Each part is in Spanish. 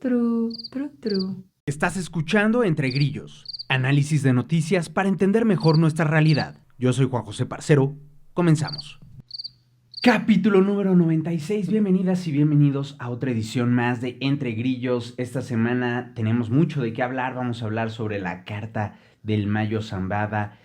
Tru. Estás escuchando Entre Grillos, análisis de noticias para entender mejor nuestra realidad. Yo soy Juan José Parcero. Comenzamos. Capítulo número 96. Bienvenidas y bienvenidos a otra edición más de Entre Grillos. Esta semana tenemos mucho de qué hablar. Vamos a hablar sobre la carta del Mayo Zambada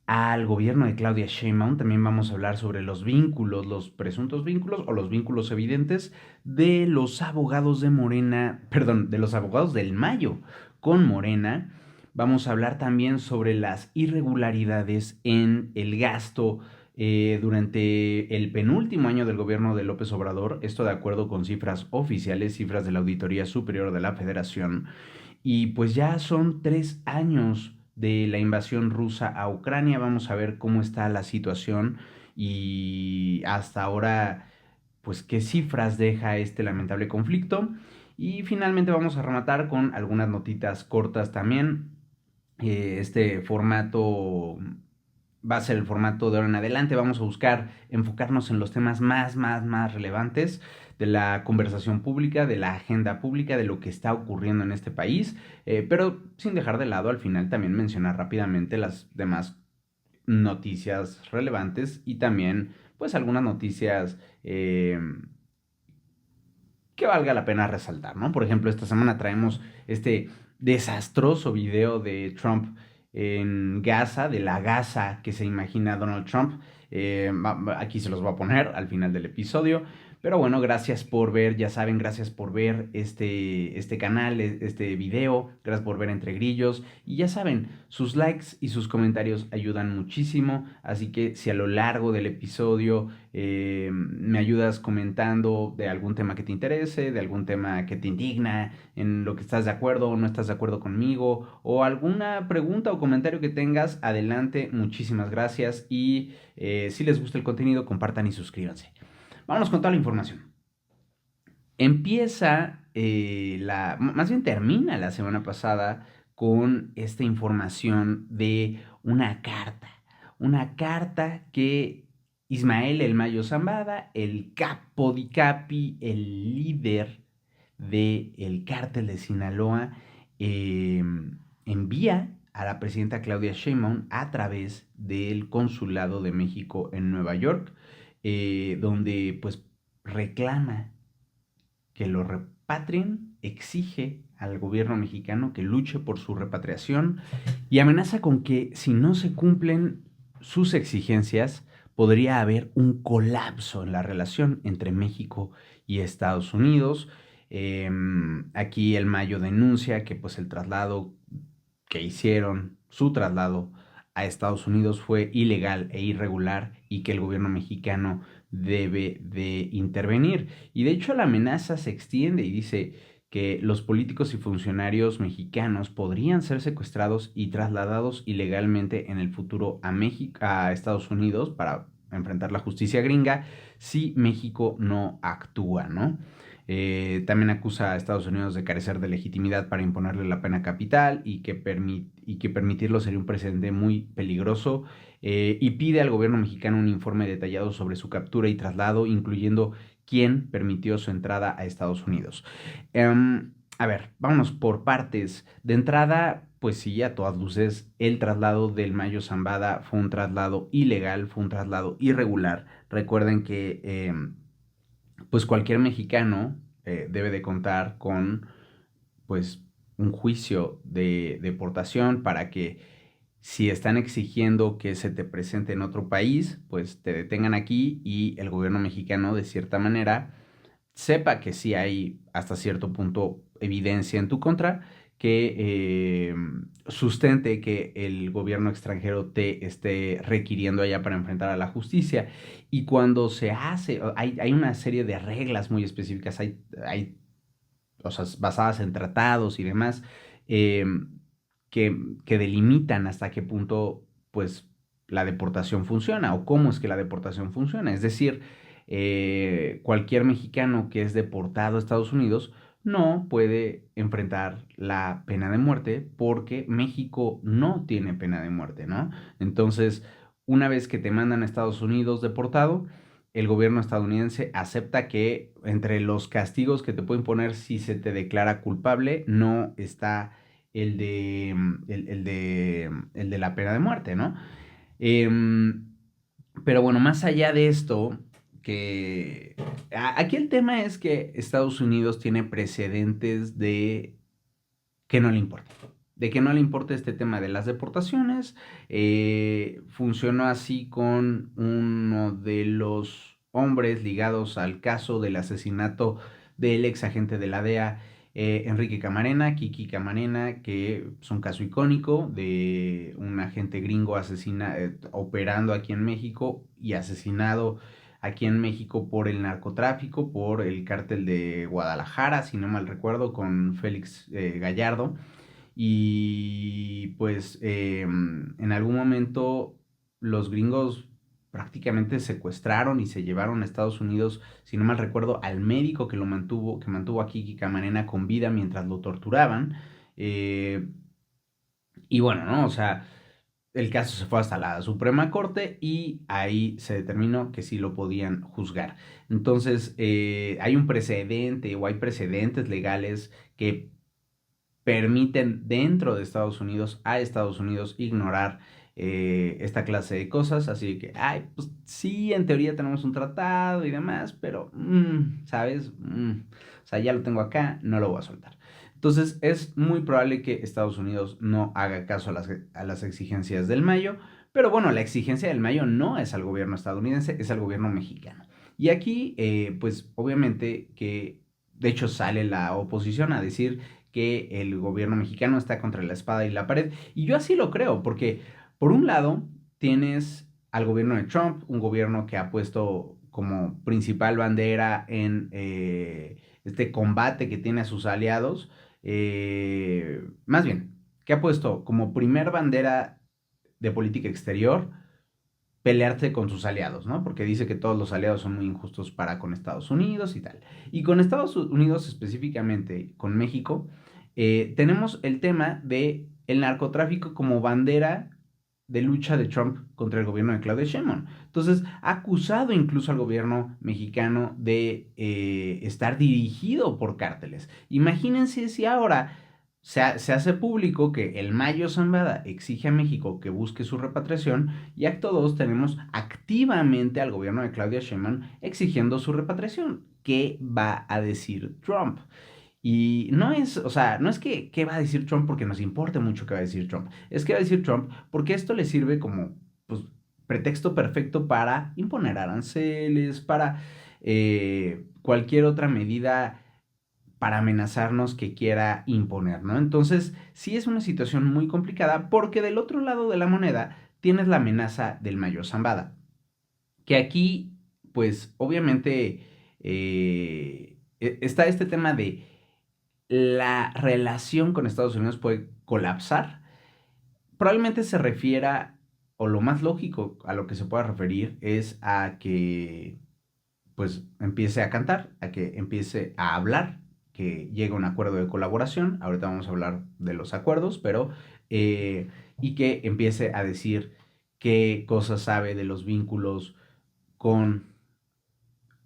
al gobierno de Claudia Sheinbaum. También vamos a hablar sobre los vínculos, los presuntos vínculos o los vínculos evidentes de los abogados de Morena, perdón, de los abogados del Mayo con Morena. Vamos a hablar también sobre las irregularidades en el gasto durante el penúltimo año del gobierno de López Obrador, esto de acuerdo con cifras oficiales, cifras de la Auditoría Superior de la Federación. Y pues ya son 3 años de la invasión rusa a Ucrania. Vamos a ver cómo está la situación y hasta ahora, pues qué cifras deja este lamentable conflicto. Y finalmente vamos a rematar con algunas notitas cortas también. Este formato va a ser el formato de ahora en adelante. Vamos a buscar enfocarnos en los temas más relevantes de la conversación pública, de la agenda pública, de lo que está ocurriendo en este país, pero sin dejar de lado al final también mencionar rápidamente las demás noticias relevantes y también pues algunas noticias que valga la pena resaltar, ¿no? Por ejemplo, esta semana traemos este desastroso video de Trump en Gaza, de la Gaza que se imagina Donald Trump. Aquí se los voy a poner al final del episodio. Pero bueno, gracias por ver, ya saben, gracias por ver este canal, este video, gracias por ver Entre Grillos. Y ya saben, sus likes y sus comentarios ayudan muchísimo. Así que si a lo largo del episodio me ayudas comentando de algún tema que te interese, de algún tema que te indigna, en lo que estás de acuerdo o no estás de acuerdo conmigo, o alguna pregunta o comentario que tengas, adelante, muchísimas gracias. Y si les gusta el contenido, compartan y suscríbanse. Vámonos con toda la información. Empieza, más bien termina la semana pasada con esta información de una carta que Ismael El Mayo Zambada, el capo di capi, el líder del cártel de Sinaloa, eh, envía a la presidenta Claudia Sheinbaum a través del Consulado de México en Nueva York, donde pues reclama que lo repatrien, exige al gobierno mexicano que luche por su repatriación y amenaza con que si no se cumplen sus exigencias, podría haber un colapso en la relación entre México y Estados Unidos. Aquí el Mayo denuncia que pues el traslado que hicieron, su traslado a Estados Unidos fue ilegal e irregular y que el gobierno mexicano debe de intervenir. Y de hecho la amenaza se extiende y dice que los políticos y funcionarios mexicanos podrían ser secuestrados y trasladados ilegalmente en el futuro a México, a Estados Unidos para enfrentar la justicia gringa si México no actúa, ¿no? También acusa a Estados Unidos de carecer de legitimidad para imponerle la pena capital y que permitirlo sería un precedente muy peligroso, y pide al gobierno mexicano un informe detallado sobre su captura y traslado, incluyendo quién permitió su entrada a Estados Unidos. A ver, vámonos por partes. De entrada, pues sí, a todas luces, el traslado del Mayo Zambada fue un traslado ilegal, fue un traslado irregular. Recuerden que pues cualquier mexicano debe de contar con pues un juicio de deportación para que si están exigiendo que se te presente en otro país, pues te detengan aquí y el gobierno mexicano de cierta manera sepa que sí hay hasta cierto punto evidencia en tu contra que sustente que el gobierno extranjero te esté requiriendo allá para enfrentar a la justicia. Y cuando se hace, hay una serie de reglas muy específicas, hay o sea, basadas en tratados y demás, eh, que delimitan hasta qué punto, pues, la deportación funciona o cómo es que la deportación funciona. Es decir, cualquier mexicano que es deportado a Estados Unidos no puede enfrentar la pena de muerte porque México no tiene pena de muerte, ¿no? Entonces, una vez que te mandan a Estados Unidos deportado, el gobierno estadounidense acepta que entre los castigos que te pueden poner si se te declara culpable no está el de la pena de muerte, ¿no? Em, pero bueno, más allá de esto, aquí el tema es que Estados Unidos tiene precedentes de que no le importa. De que no le importa este tema de las deportaciones. Funcionó así con uno de los hombres ligados al caso del asesinato del ex agente de la DEA, Enrique Camarena, Kiki Camarena, que es un caso icónico de un agente gringo operando aquí en México y asesinado aquí en México por el narcotráfico, por el cártel de Guadalajara, si no mal recuerdo, con Félix Gallardo. Y pues en algún momento los gringos prácticamente secuestraron y se llevaron a Estados Unidos, si no mal recuerdo, al médico que mantuvo a Kiki Camarena con vida mientras lo torturaban. Eh, y bueno, ¿no? O sea, el caso se fue hasta la Suprema Corte y ahí se determinó que sí lo podían juzgar. Entonces, hay un precedente o hay precedentes legales que permiten dentro de Estados Unidos a Estados Unidos ignorar esta clase de cosas. Así que, ay, pues sí, en teoría tenemos un tratado y demás, pero, ¿sabes? O sea, ya lo tengo acá, no lo voy a soltar. Entonces, es muy probable que Estados Unidos no haga caso a las exigencias del Mayo, pero bueno, la exigencia del Mayo no es al gobierno estadounidense, es al gobierno mexicano. Y aquí, pues obviamente que, de hecho, sale la oposición a decir que el gobierno mexicano está contra la espada y la pared. Y yo así lo creo, porque por un lado tienes al gobierno de Trump, un gobierno que ha puesto como principal bandera en este combate que tiene a sus aliados, más bien, que ha puesto como primer bandera de política exterior pelearse con sus aliados, ¿no? Porque dice que todos los aliados son muy injustos para con Estados Unidos y tal. Y con Estados Unidos específicamente, con México, tenemos el tema de el narcotráfico como bandera de lucha de Trump contra el gobierno de Claudia Sheinbaum. Entonces, ha acusado incluso al gobierno mexicano de estar dirigido por cárteles. Imagínense si ahora se hace público que el Mayo Zambada exige a México que busque su repatriación y acto 2 tenemos activamente al gobierno de Claudia Sheinbaum exigiendo su repatriación. ¿Qué va a decir Trump? Y no es, o sea, no es que qué va a decir Trump porque nos importe mucho qué va a decir Trump. Es que va a decir Trump porque esto le sirve como, pues, pretexto perfecto para imponer aranceles, para cualquier otra medida para amenazarnos que quiera imponer, ¿no? Entonces, sí es una situación muy complicada porque del otro lado de la moneda tienes la amenaza del Mayo Zambada, que aquí, pues, obviamente está este tema de la relación con Estados Unidos puede colapsar. Probablemente se refiera, o lo más lógico a lo que se pueda referir es a que pues empiece a cantar, a que empiece a hablar, que llegue a un acuerdo de colaboración. Ahorita vamos a hablar de los acuerdos, pero y que empiece a decir qué cosas sabe de los vínculos con,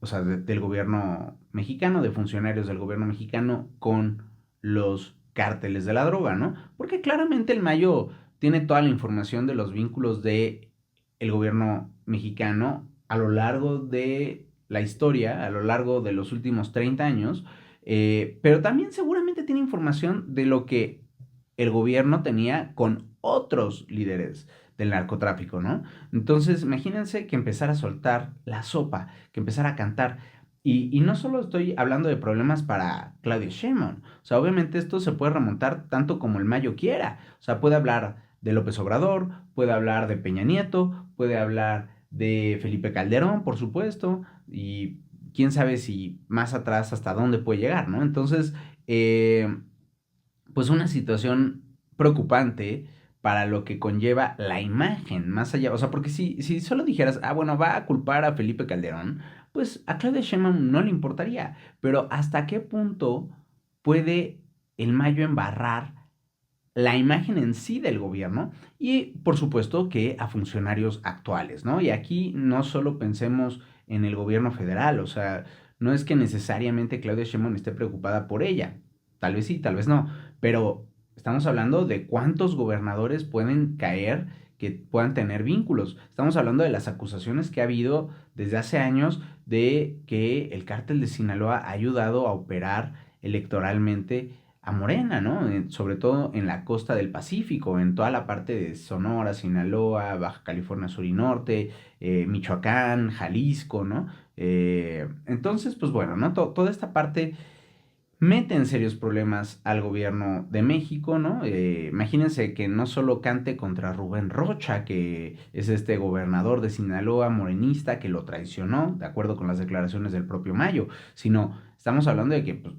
o sea, del gobierno mexicano, de funcionarios del gobierno mexicano con los cárteles de la droga, ¿no? Porque claramente el Mayo tiene toda la información de los vínculos de el gobierno mexicano a lo largo de la historia, a lo largo de los últimos 30 años, pero también seguramente tiene información de lo que el gobierno tenía con otros líderes del narcotráfico, ¿no? Entonces, imagínense que empezara a soltar la sopa, que empezara a cantar. Y no solo estoy hablando de problemas para Claudio Sheinbaum, o sea, obviamente esto se puede remontar tanto como el Mayo quiera, o sea, puede hablar de López Obrador, puede hablar de Peña Nieto, puede hablar de Felipe Calderón, por supuesto, y quién sabe si más atrás hasta dónde puede llegar, ¿no? Entonces, pues una situación preocupante para lo que conlleva la imagen, más allá, o sea, porque si solo dijeras, ah, bueno, va a culpar a Felipe Calderón, pues a Claudia Sheinbaum no le importaría, pero ¿hasta qué punto puede el Mayo embarrar la imagen en sí del gobierno y por supuesto que a funcionarios actuales, ¿no? Y aquí no solo pensemos en el gobierno federal. O sea, no es que necesariamente Claudia Sheinbaum esté preocupada por ella. Tal vez sí, tal vez no. Pero estamos hablando de cuántos gobernadores pueden caer que puedan tener vínculos. Estamos hablando de las acusaciones que ha habido desde hace años de que el cártel de Sinaloa ha ayudado a operar electoralmente a Morena, ¿no? Sobre todo en la costa del Pacífico, en toda la parte de Sonora, Sinaloa, Baja California Sur y Norte, Michoacán, Jalisco, ¿no? Entonces, pues bueno, ¿no? Toda esta parte mete en serios problemas al gobierno de México, ¿no? Imagínense que no solo cante contra Rubén Rocha, que es este gobernador de Sinaloa, morenista, que lo traicionó, de acuerdo con las declaraciones del propio Mayo, sino estamos hablando de que, pues,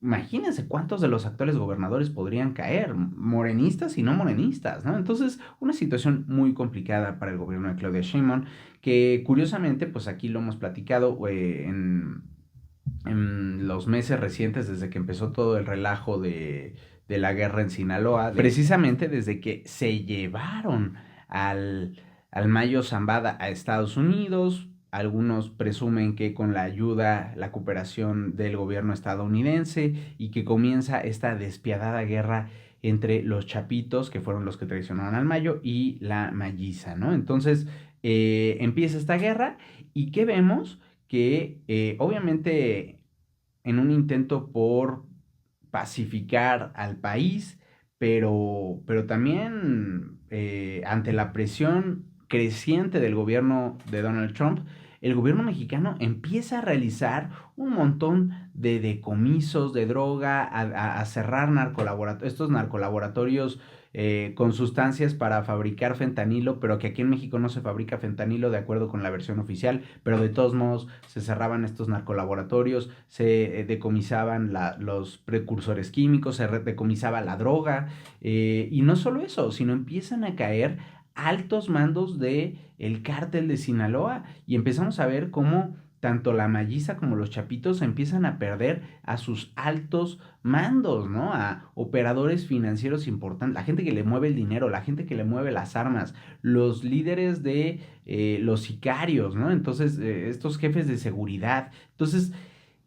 imagínense cuántos de los actuales gobernadores podrían caer, morenistas y no morenistas, ¿no? Entonces, una situación muy complicada para el gobierno de Claudia Sheinbaum, que curiosamente, pues aquí lo hemos platicado en los meses recientes, desde que empezó todo el relajo de la guerra en Sinaloa, precisamente desde que se llevaron al Mayo Zambada a Estados Unidos. Algunos presumen que con la ayuda, la cooperación del gobierno estadounidense, y que comienza esta despiadada guerra entre los chapitos, que fueron los que traicionaron al Mayo, y la Mayiza, ¿no? Entonces, empieza esta guerra, y ¿qué vemos? Que obviamente en un intento por pacificar al país, pero también ante la presión creciente del gobierno de Donald Trump, el gobierno mexicano empieza a realizar un montón de decomisos de droga, a cerrar estos narcolaboratorios con sustancias para fabricar fentanilo, pero que aquí en México no se fabrica fentanilo de acuerdo con la versión oficial, pero de todos modos se cerraban estos narcolaboratorios, se decomisaban los precursores químicos, se decomisaba la droga, y no solo eso, sino empiezan a caer altos mandos de el cártel de Sinaloa, y empezamos a ver cómo tanto la Malliza como los Chapitos empiezan a perder a sus altos mandos, ¿no? A operadores financieros importantes, la gente que le mueve el dinero, la gente que le mueve las armas, los líderes de los sicarios, ¿no? Entonces, estos jefes de seguridad. Entonces,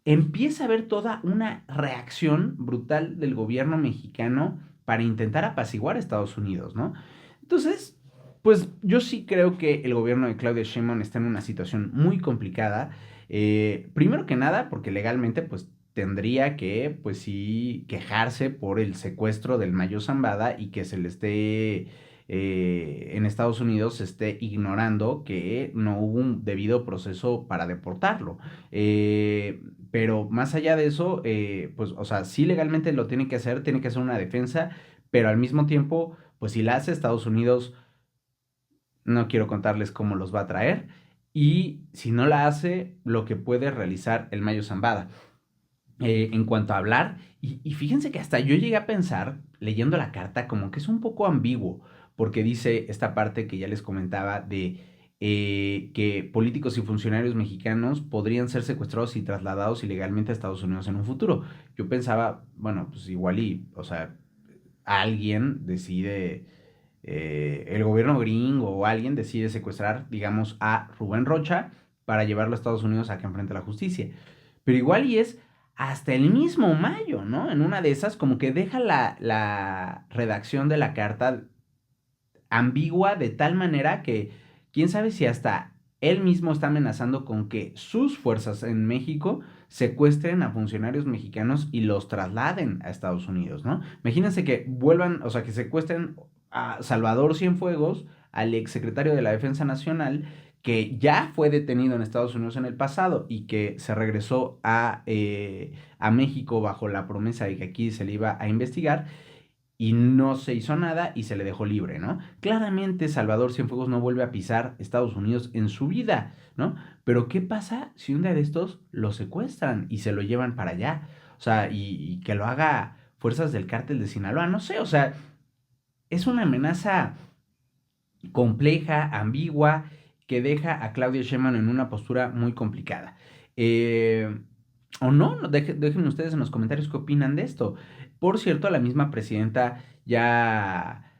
empieza a haber toda una reacción brutal del gobierno mexicano para intentar apaciguar a Estados Unidos, ¿no? Entonces, pues yo sí creo que el gobierno de Claudia Sheinbaum está en una situación muy complicada. Primero que nada, porque legalmente, pues tendría que, pues sí, quejarse por el secuestro del Mayo Zambada, y que se le esté en Estados Unidos se esté ignorando que no hubo un debido proceso para deportarlo. Pero más allá de eso, pues, o sea, sí legalmente lo tiene que hacer una defensa, pero al mismo tiempo, pues si la hace Estados Unidos, no quiero contarles cómo los va a traer. Y si no la hace, lo que puede realizar el Mayo Zambada. En cuanto a hablar, y fíjense que hasta yo llegué a pensar, leyendo la carta, como que es un poco ambiguo, porque dice esta parte que ya les comentaba de que políticos y funcionarios mexicanos podrían ser secuestrados y trasladados ilegalmente a Estados Unidos en un futuro. Yo pensaba, bueno, pues igual y, o sea, alguien decide, el gobierno gringo o alguien decide secuestrar, digamos, a Rubén Rocha para llevarlo a Estados Unidos a que enfrente la justicia. Pero igual y es hasta el mismo Mayo, ¿no? En una de esas, como que deja la redacción de la carta ambigua de tal manera que quién sabe si hasta él mismo está amenazando con que sus fuerzas en México secuestren a funcionarios mexicanos y los trasladen a Estados Unidos, ¿no? Imagínense que vuelvan, o sea, que secuestren a Salvador Cienfuegos, al exsecretario de la Defensa Nacional, que ya fue detenido en Estados Unidos en el pasado y que se regresó a México bajo la promesa de que aquí se le iba a investigar, y no se hizo nada y se le dejó libre, ¿no? Claramente Salvador Cienfuegos no vuelve a pisar Estados Unidos en su vida, ¿no? Pero ¿qué pasa si un día de estos lo secuestran y se lo llevan para allá? O sea, y que lo haga fuerzas del cártel de Sinaloa, no sé, o sea, es una amenaza compleja, ambigua, que deja a Claudia Sheinbaum en una postura muy complicada. Eh, o no, déjenme ustedes en los comentarios qué opinan de esto. Por cierto, la misma presidenta ya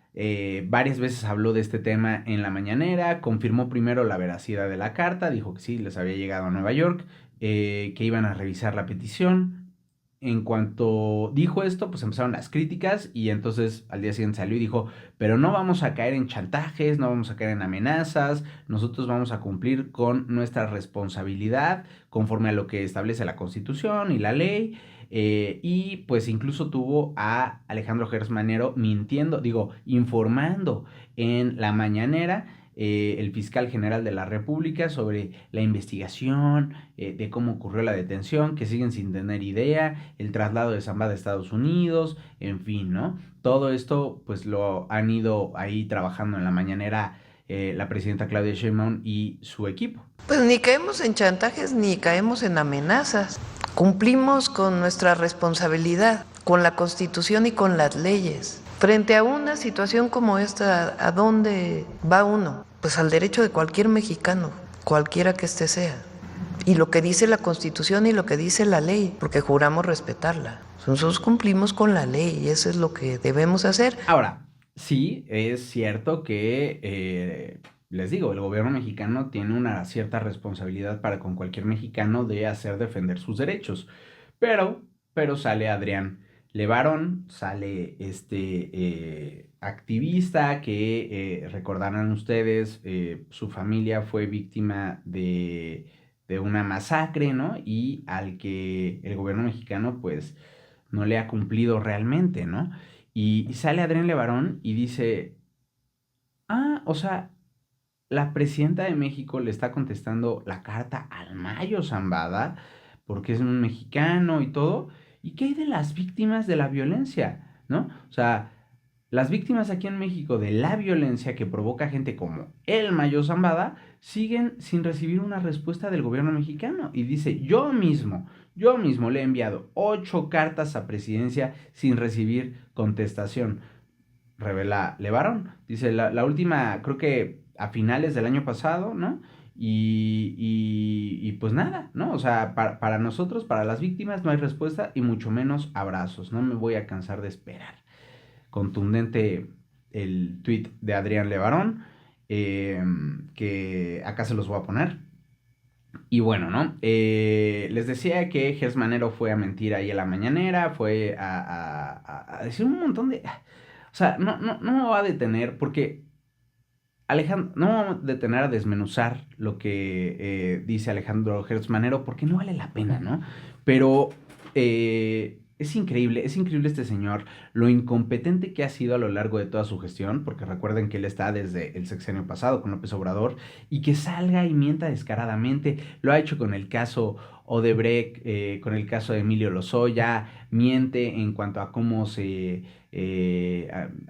Varias veces habló de este tema en la mañanera, confirmó primero la veracidad de la carta, dijo que sí, les había llegado a Nueva York, que iban a revisar la petición. En cuanto dijo esto, pues empezaron las críticas y entonces al día siguiente salió y dijo, pero no vamos a caer en chantajes, no vamos a caer en amenazas, nosotros vamos a cumplir con nuestra responsabilidad conforme a lo que establece la Constitución y la ley. Y pues incluso tuvo a Alejandro Gertz Manero mintiendo, digo, informando en la mañanera, el fiscal general de la República sobre la investigación, de cómo ocurrió la detención, que siguen sin tener idea, el traslado de Zambada a Estados Unidos, en fin, ¿no? Todo esto pues lo han ido ahí trabajando en la mañanera, la presidenta Claudia Sheinbaum y su equipo. Pues ni caemos en chantajes ni caemos en amenazas. Cumplimos con nuestra responsabilidad, con la Constitución y con las leyes. Frente a una situación como esta, ¿a dónde va uno? Pues al derecho de cualquier mexicano, cualquiera que éste sea. Y lo que dice la Constitución y lo que dice la ley, porque juramos respetarla. Nosotros cumplimos con la ley y eso es lo que debemos hacer. Ahora, sí, es cierto que, les digo, el gobierno mexicano tiene una cierta responsabilidad para con cualquier mexicano de hacer defender sus derechos. Pero, pero sale Adrián Levarón, sale este activista que, recordarán ustedes, su familia fue víctima de una masacre, ¿no? Y al que el gobierno mexicano, pues, no le ha cumplido realmente, ¿no? Y sale Adrián Levarón y dice, ah, o sea, la presidenta de México le está contestando la carta al Mayo Zambada, porque es un mexicano y todo. ¿Y qué hay de las víctimas de la violencia? ¿No? O sea, las víctimas aquí en México de la violencia que provoca gente como el Mayo Zambada siguen sin recibir una respuesta del gobierno mexicano. Y dice, yo mismo le he enviado 8 cartas a presidencia sin recibir contestación, revela Levarón. Dice, la última, creo que a finales del año pasado, ¿no? Y pues nada, ¿no? O sea, para nosotros, para las víctimas, no hay respuesta y mucho menos abrazos. No me voy a cansar de esperar. Contundente el tweet de Adrián Levarón, que acá se los voy a poner. Y bueno, ¿no? Les decía que Gers Manero fue a mentir ahí a la mañanera, fue a decir un montón de... O sea, no me va a detener porque Alejandro, no me va a detener a desmenuzar lo que dice Alejandro Gers Manero porque no vale la pena, ¿no? Pero es increíble este señor, lo incompetente que ha sido a lo largo de toda su gestión, porque recuerden que él está desde el sexenio pasado con López Obrador, y que salga y mienta descaradamente, lo ha hecho con el caso Odebrecht, con el caso de Emilio Lozoya, miente en cuanto a cómo se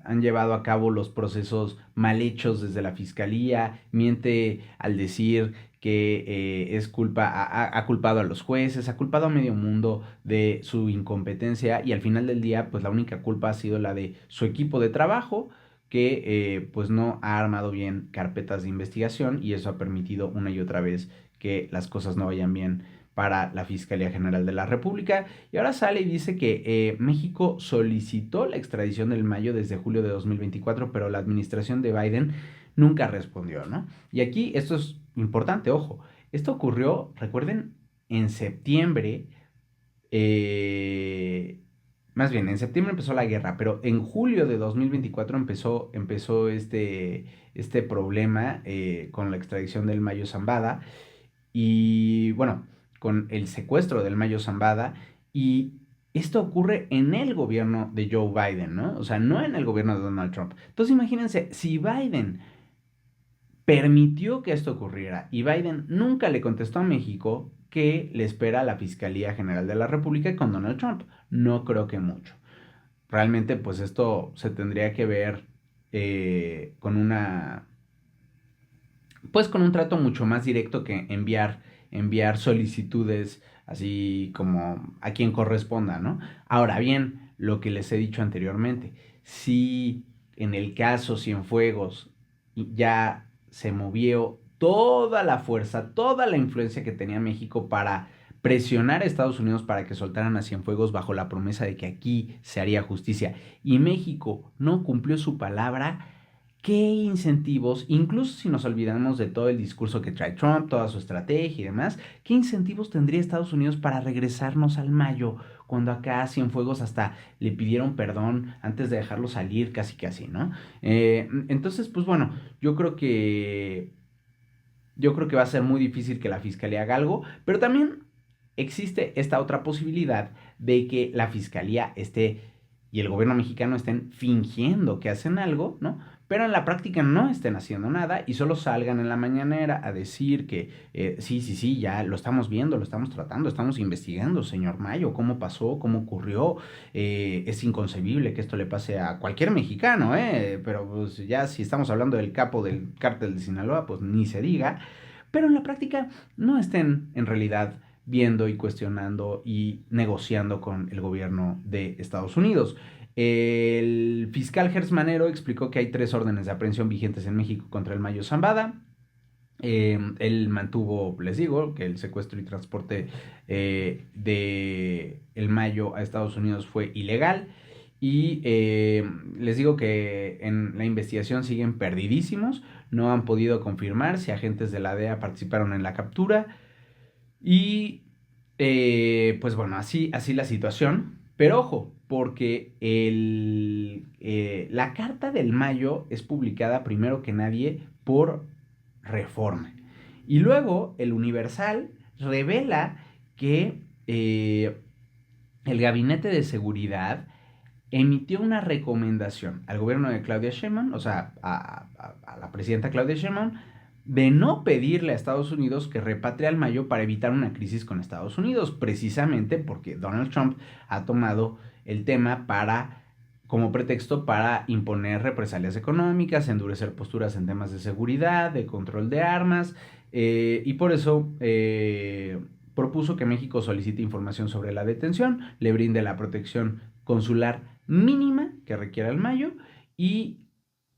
han llevado a cabo los procesos mal hechos desde la fiscalía, miente al decir que ha culpado a los jueces, ha culpado a medio mundo de su incompetencia y al final del día, pues la única culpa ha sido la de su equipo de trabajo que pues no ha armado bien carpetas de investigación y eso ha permitido una y otra vez que las cosas no vayan bien para la Fiscalía General de la República. Y ahora sale y dice que México solicitó la extradición del Mayo desde julio de 2024, pero la administración de Biden nunca respondió, ¿no? Y aquí esto es importante, ojo, esto ocurrió, recuerden, en septiembre, eh, más bien, en septiembre empezó la guerra, pero en julio de 2024 empezó este problema con la extradición del Mayo Zambada y bueno, con el secuestro del Mayo Zambada y esto ocurre en el gobierno de Joe Biden, ¿no? O sea, no en el gobierno de Donald Trump. Entonces imagínense, si Biden permitió que esto ocurriera y Biden nunca le contestó a México, ¿qué le espera a la Fiscalía General de la República con Donald Trump? No creo que mucho. Realmente, pues esto se tendría que ver con pues con un trato mucho más directo que enviar solicitudes así como a quien corresponda, ¿no? Ahora bien, lo que les he dicho anteriormente, si en el caso Cienfuegos ya se movió toda la fuerza, toda la influencia que tenía México para presionar a Estados Unidos para que soltaran a Cienfuegos bajo la promesa de que aquí se haría justicia, y México no cumplió su palabra, ¿qué incentivos, incluso si nos olvidamos de todo el discurso que trae Trump, toda su estrategia y demás, qué incentivos tendría Estados Unidos para regresarnos al Mayo, cuando acá a Cienfuegos hasta le pidieron perdón antes de dejarlo salir, casi casi, ¿no? Entonces, pues bueno, yo creo que yo creo que va a ser muy difícil que la fiscalía haga algo, pero también existe esta otra posibilidad de que la fiscalía esté y el gobierno mexicano estén fingiendo que hacen algo, ¿no? Pero en la práctica no estén haciendo nada y solo salgan en la mañanera a decir que sí, sí, sí, ya lo estamos viendo, lo estamos tratando, estamos investigando, señor Mayo, cómo pasó, cómo ocurrió. Es inconcebible que esto le pase a cualquier mexicano, ¿eh? Pero pues ya si estamos hablando del capo del cártel de Sinaloa, pues ni se diga. Pero en la práctica no estén en realidad viendo y cuestionando y negociando con el gobierno de Estados Unidos. El fiscal Gers Manero explicó que hay 3 órdenes de aprehensión vigentes en México contra el Mayo Zambada. Él mantuvo, les digo, que el secuestro y transporte de el Mayo a Estados Unidos fue ilegal. Y les digo que en la investigación siguen perdidísimos, no han podido confirmar si agentes de la DEA participaron en la captura. Y pues bueno, así la situación. Pero ojo, porque la Carta del Mayo es publicada primero que nadie por Reforma. Y luego el Universal revela que el Gabinete de Seguridad emitió una recomendación al gobierno de Claudia Sheinbaum, o sea, a la presidenta Claudia Sheinbaum, de no pedirle a Estados Unidos que repatrie al Mayo para evitar una crisis con Estados Unidos, precisamente porque Donald Trump ha tomado el tema como pretexto para imponer represalias económicas, endurecer posturas en temas de seguridad, de control de armas, y por eso propuso que México solicite información sobre la detención, le brinde la protección consular mínima que requiera el Mayo y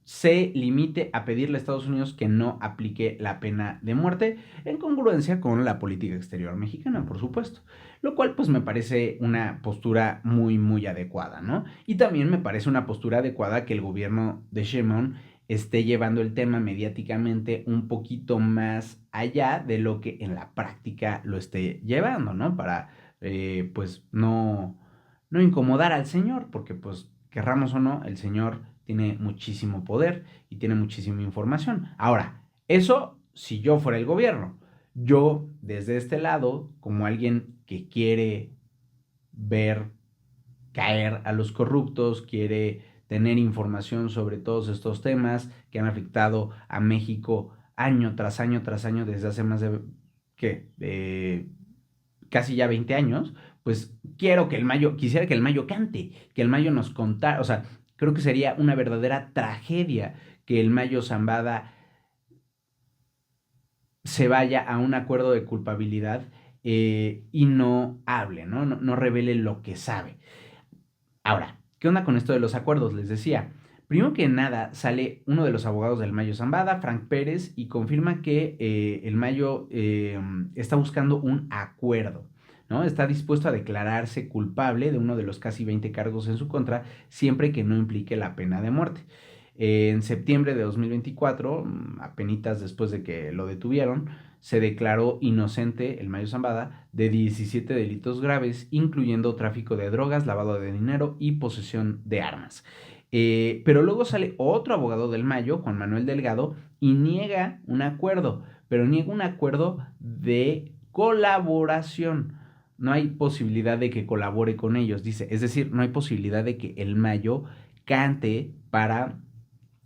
se limite a pedirle a Estados Unidos que no aplique la pena de muerte en congruencia con la política exterior mexicana, por supuesto. Lo cual pues me parece una postura muy, muy adecuada, ¿no? Y también me parece una postura adecuada que el gobierno de Sheinbaum esté llevando el tema mediáticamente un poquito más allá de lo que en la práctica lo esté llevando, ¿no? Para pues no incomodar al señor, porque pues querramos o no, el señor tiene muchísimo poder y tiene muchísima información. Ahora, eso si yo fuera el gobierno. Yo, desde este lado, como alguien que quiere ver caer a los corruptos, quiere tener información sobre todos estos temas que han afectado a México año tras año tras año desde hace más de, ¿qué? Casi ya 20 años, pues quisiera que el Mayo cante, que el Mayo nos contara, o sea, creo que sería una verdadera tragedia que el Mayo Zambada se vaya a un acuerdo de culpabilidad y no hable, ¿no? No revele lo que sabe. Ahora, ¿qué onda con esto de los acuerdos? Les decía, primero que nada sale uno de los abogados del Mayo Zambada, Frank Pérez, y confirma que el Mayo está buscando un acuerdo, ¿no? Está dispuesto a declararse culpable de uno de los casi 20 cargos en su contra, siempre que no implique la pena de muerte. En septiembre de 2024, apenitas después de que lo detuvieron, se declaró inocente el Mayo Zambada de 17 delitos graves, incluyendo tráfico de drogas, lavado de dinero y posesión de armas. Pero luego sale otro abogado del Mayo, Juan Manuel Delgado, y niega un acuerdo, pero niega un acuerdo de colaboración. No hay posibilidad de que colabore con ellos, dice. Es decir, no hay posibilidad de que el Mayo cante para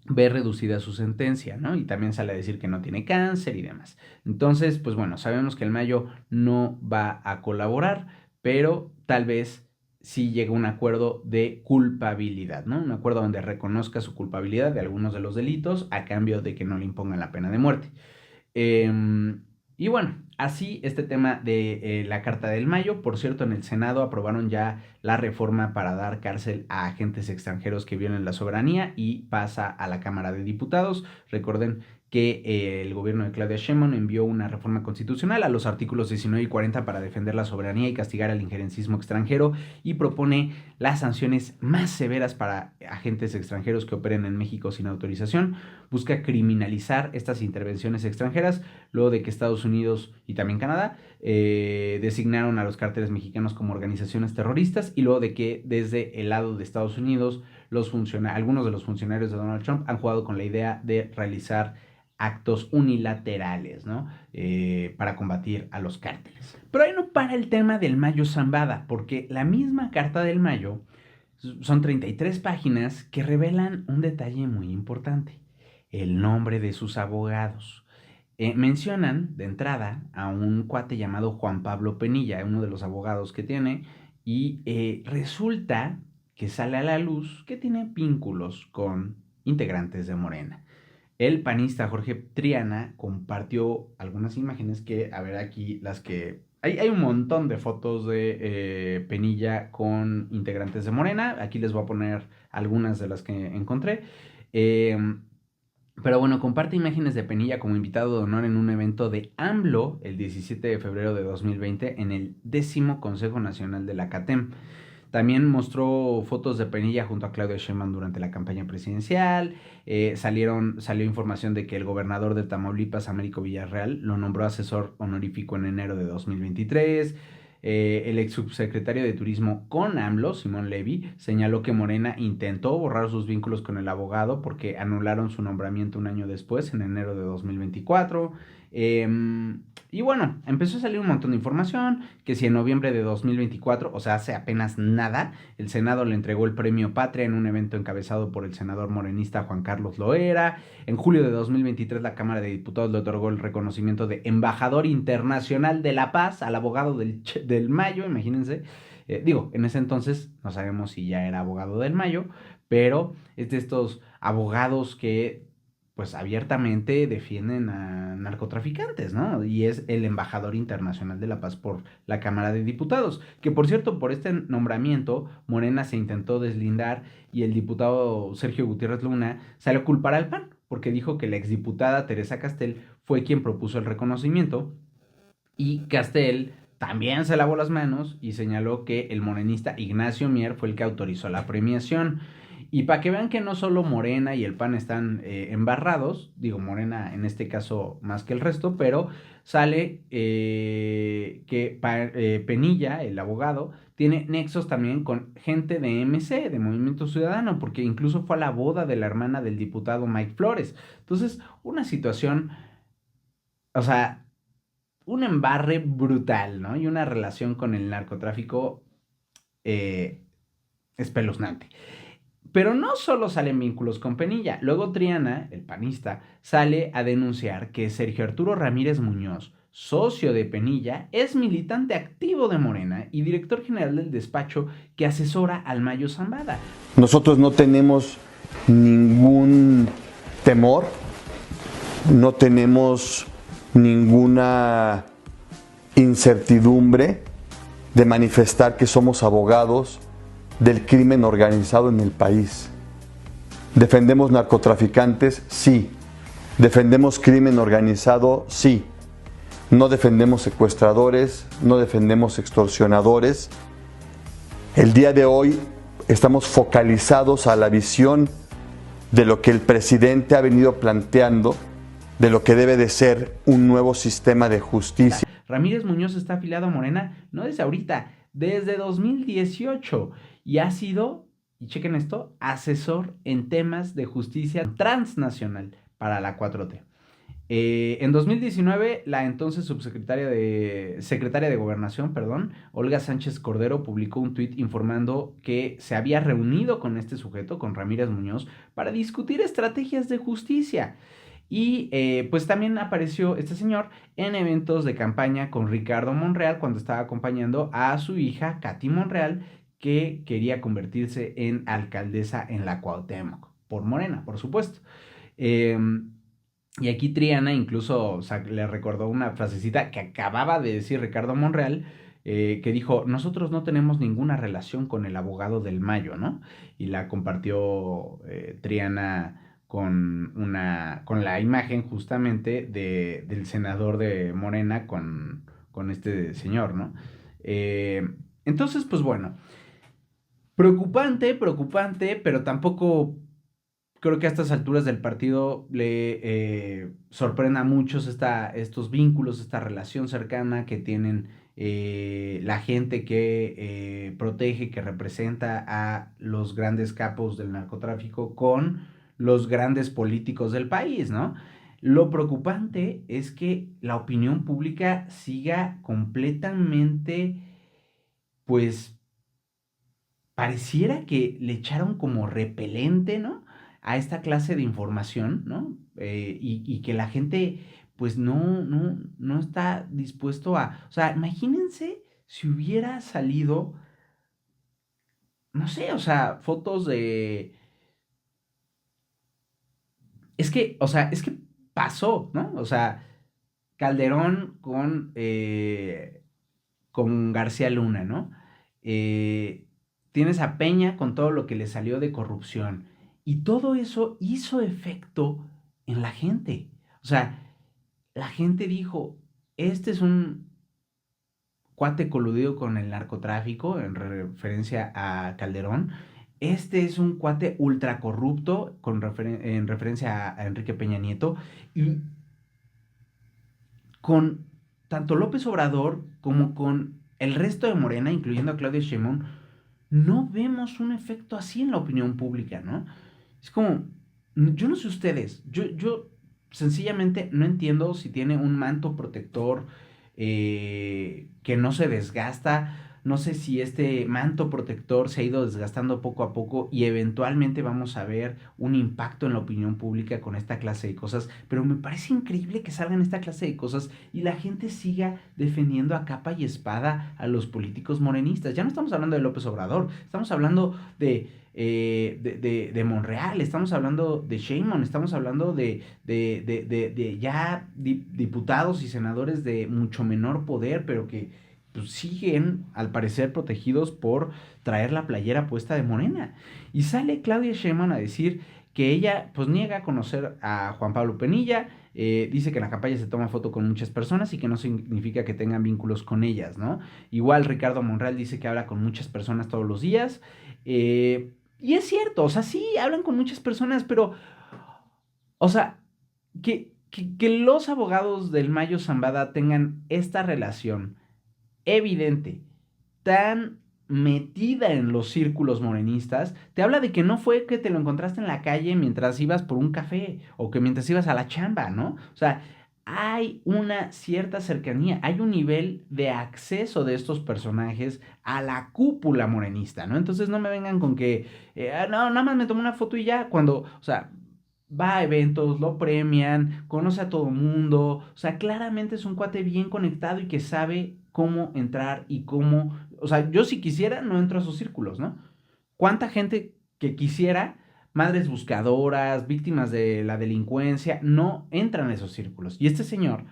ver reducida su sentencia, ¿no? Y también sale a decir que no tiene cáncer y demás. Entonces, pues bueno, sabemos que el Mayo no va a colaborar, pero tal vez sí llega a un acuerdo de culpabilidad, ¿no? Un acuerdo donde reconozca su culpabilidad de algunos de los delitos a cambio de que no le impongan la pena de muerte. Y bueno, así este tema de la Carta del Mayo. Por cierto, en el Senado aprobaron ya la reforma para dar cárcel a agentes extranjeros que violen la soberanía y pasa a la Cámara de Diputados. Recuerden que el gobierno de Claudia Sheinbaum envió una reforma constitucional a los artículos 19 y 40 para defender la soberanía y castigar el injerencismo extranjero, y propone las sanciones más severas para agentes extranjeros que operen en México sin autorización. Busca criminalizar estas intervenciones extranjeras luego de que Estados Unidos y también Canadá designaron a los cárteles mexicanos como organizaciones terroristas, y luego de que desde el lado de Estados Unidos algunos de los funcionarios de Donald Trump han jugado con la idea de realizar actos unilaterales, ¿no? Para combatir a los cárteles. Pero ahí no para el tema del Mayo Zambada, porque la misma Carta del Mayo son 33 páginas que revelan un detalle muy importante: el nombre de sus abogados. Mencionan de entrada a un cuate llamado Juan Pablo Penilla, uno de los abogados que tiene, y resulta que sale a la luz que tiene vínculos con integrantes de Morena. El panista Jorge Triana compartió algunas imágenes que, a ver aquí, las que... Hay un montón de fotos de Penilla con integrantes de Morena. Aquí les voy a poner algunas de las que encontré. Pero bueno, comparte imágenes de Penilla como invitado de honor en un evento de AMLO el 17 de febrero de 2020 en el 10º Consejo Nacional de la CATEM. También mostró fotos de Penilla junto a Claudia Sheinbaum durante la campaña presidencial. Salió información de que el gobernador de Tamaulipas, Américo Villarreal, lo nombró asesor honorífico en enero de 2023. El ex subsecretario de Turismo con AMLO, Simón Levy, señaló que Morena intentó borrar sus vínculos con el abogado porque anularon su nombramiento un año después, en enero de 2024. Y bueno, empezó a salir un montón de información, que si en noviembre de 2024, o sea, hace apenas nada, el Senado le entregó el premio Patria en un evento encabezado por el senador morenista Juan Carlos Loera. En julio de 2023, la Cámara de Diputados le otorgó el reconocimiento de Embajador Internacional de la Paz al abogado del Mayo, imagínense. En ese entonces no sabemos si ya era abogado del Mayo, pero es de estos abogados que pues abiertamente defienden a narcotraficantes, ¿no? Y es el embajador internacional de la paz por la Cámara de Diputados, que por cierto, por este nombramiento, Morena se intentó deslindar, y el diputado Sergio Gutiérrez Luna salió a culpar al PAN, porque dijo que la exdiputada Teresa Castel fue quien propuso el reconocimiento, y Castel también se lavó las manos y señaló que el morenista Ignacio Mier fue el que autorizó la premiación. Y para que vean que no solo Morena y el PAN están embarrados, digo Morena en este caso más que el resto, pero sale que Penilla, el abogado, tiene nexos también con gente de MC, de Movimiento Ciudadano, porque incluso fue a la boda de la hermana del diputado Mike Flores. Entonces, una situación, o sea, un embarre brutal, ¿no? Y una relación con el narcotráfico espeluznante. Pero no solo salen vínculos con Penilla. Luego Triana, el panista, sale a denunciar que Sergio Arturo Ramírez Muñoz, socio de Penilla, es militante activo de Morena y director general del despacho que asesora al Mayo Zambada. Nosotros no tenemos ningún temor, no tenemos ninguna incertidumbre de manifestar que somos abogados del crimen organizado en el país. ¿Defendemos narcotraficantes? Sí. ¿Defendemos crimen organizado? Sí. No defendemos secuestradores, no defendemos extorsionadores. El día de hoy estamos focalizados a la visión de lo que el presidente ha venido planteando, de lo que debe de ser un nuevo sistema de justicia. Ramírez Muñoz está afiliado a Morena, no desde ahorita, desde 2018, y ha sido, y chequen esto, asesor en temas de justicia transnacional para la 4T. En 2019, la entonces secretaria de Gobernación, Olga Sánchez Cordero, publicó un tuit informando que se había reunido con este sujeto, con Ramírez Muñoz, para discutir estrategias de justicia. Y pues también apareció este señor en eventos de campaña con Ricardo Monreal cuando estaba acompañando a su hija, Katy Monreal, que quería convertirse en alcaldesa en la Cuauhtémoc, por Morena, por supuesto. Y aquí Triana incluso le recordó una frasecita que acababa de decir Ricardo Monreal, que dijo: nosotros no tenemos ninguna relación con el abogado del Mayo, ¿no? Y la compartió Triana con la imagen justamente del senador de Morena con este señor, ¿no? Entonces, pues bueno, preocupante, pero tampoco creo que a estas alturas del partido le sorprenda a muchos estos vínculos, esta relación cercana que tienen la gente que protege, que representa a los grandes capos del narcotráfico con los grandes políticos del país, ¿no? Lo preocupante es que la opinión pública siga completamente, pues, pareciera que le echaron como repelente, ¿no? A esta clase de información, ¿no? Y que la gente, pues, no está dispuesto a... O sea, imagínense si hubiera salido, no sé, o sea, fotos de... Es que pasó, ¿no? O sea, Calderón con García Luna, ¿no? Eh, Tienes a Peña con todo lo que le salió de corrupción. Y todo eso hizo efecto en la gente. O sea, la gente dijo, este es un cuate coludido con el narcotráfico, en referencia a Calderón. Este es un cuate ultra corrupto, en referencia a Enrique Peña Nieto. Y con tanto López Obrador como con el resto de Morena, incluyendo a Claudia Sheinbaum, no vemos un efecto así en la opinión pública, ¿no? Es como, yo no sé ustedes, yo sencillamente no entiendo si tiene un manto protector que no se desgasta. No sé si este manto protector se ha ido desgastando poco a poco y eventualmente vamos a ver un impacto en la opinión pública con esta clase de cosas, pero me parece increíble que salgan esta clase de cosas y la gente siga defendiendo a capa y espada a los políticos morenistas. Ya no estamos hablando de López Obrador, estamos hablando de Monreal, estamos hablando de Sheinbaum, estamos hablando de ya diputados y senadores de mucho menor poder, pero que pues, siguen, al parecer, protegidos por traer la playera puesta de Morena. Y sale Claudia Sheinbaum a decir que ella pues niega a conocer a Juan Pablo Penilla, dice que en la campaña se toma foto con muchas personas y que no significa que tengan vínculos con ellas, ¿no? Igual Ricardo Monreal dice que habla con muchas personas todos los días, y es cierto, o sea, sí, hablan con muchas personas, pero, o sea, que los abogados del Mayo Zambada tengan esta relación evidente, tan metida en los círculos morenistas, te habla de que no fue que te lo encontraste en la calle mientras ibas por un café o que mientras ibas a la chamba, ¿no? O sea, hay una cierta cercanía, hay un nivel de acceso de estos personajes a la cúpula morenista, ¿no? Entonces no me vengan con que, no, nada más me tomé una foto y ya, cuando, o sea, va a eventos, lo premian, conoce a todo mundo, o sea, claramente es un cuate bien conectado y que sabe cómo entrar y cómo, o sea, yo si quisiera no entro a sus círculos, ¿no? ¿Cuánta gente que quisiera, madres buscadoras, víctimas de la delincuencia, no entran a esos círculos? Y este señor,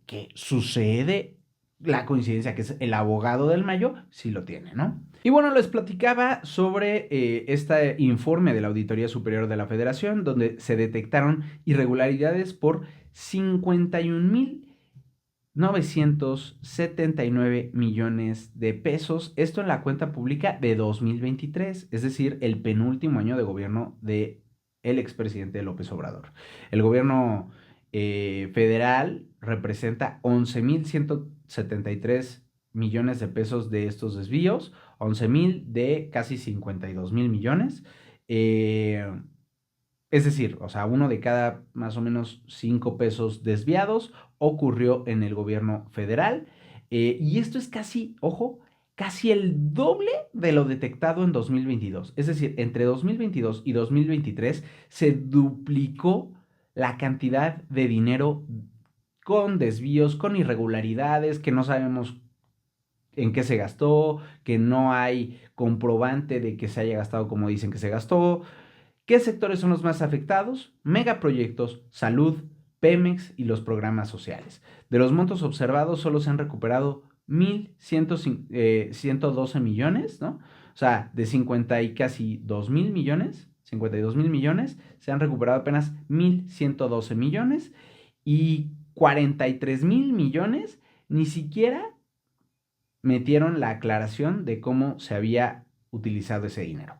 que sucede la coincidencia que es el abogado del Mayo, sí lo tiene, ¿no? Y bueno, les platicaba sobre este informe de la Auditoría Superior de la Federación, donde se detectaron irregularidades por 51.979 millones de pesos. Esto en la cuenta pública de 2023, es decir, el penúltimo año de gobierno del expresidente López Obrador. El gobierno federal representa 11.173 millones de pesos de estos desvíos, 11.000 de casi 52.000 millones. Es decir, o sea, uno de cada más o menos 5 pesos desviados ocurrió en el gobierno federal. Y esto es casi, ojo, casi el doble de lo detectado en 2022. Es decir, entre 2022 y 2023 se duplicó la cantidad de dinero con desvíos, con irregularidades, que no sabemos en qué se gastó, que no hay comprobante de que se haya gastado como dicen que se gastó. ¿Qué sectores son los más afectados? Megaproyectos, salud, Pemex y los programas sociales. De los montos observados solo se han recuperado 1.112 millones, ¿no? O sea, de 50 y casi 2.000 millones, 52,000 millones, se han recuperado apenas 1,112 millones y 43,000 millones ni siquiera metieron la aclaración de cómo se había utilizado ese dinero.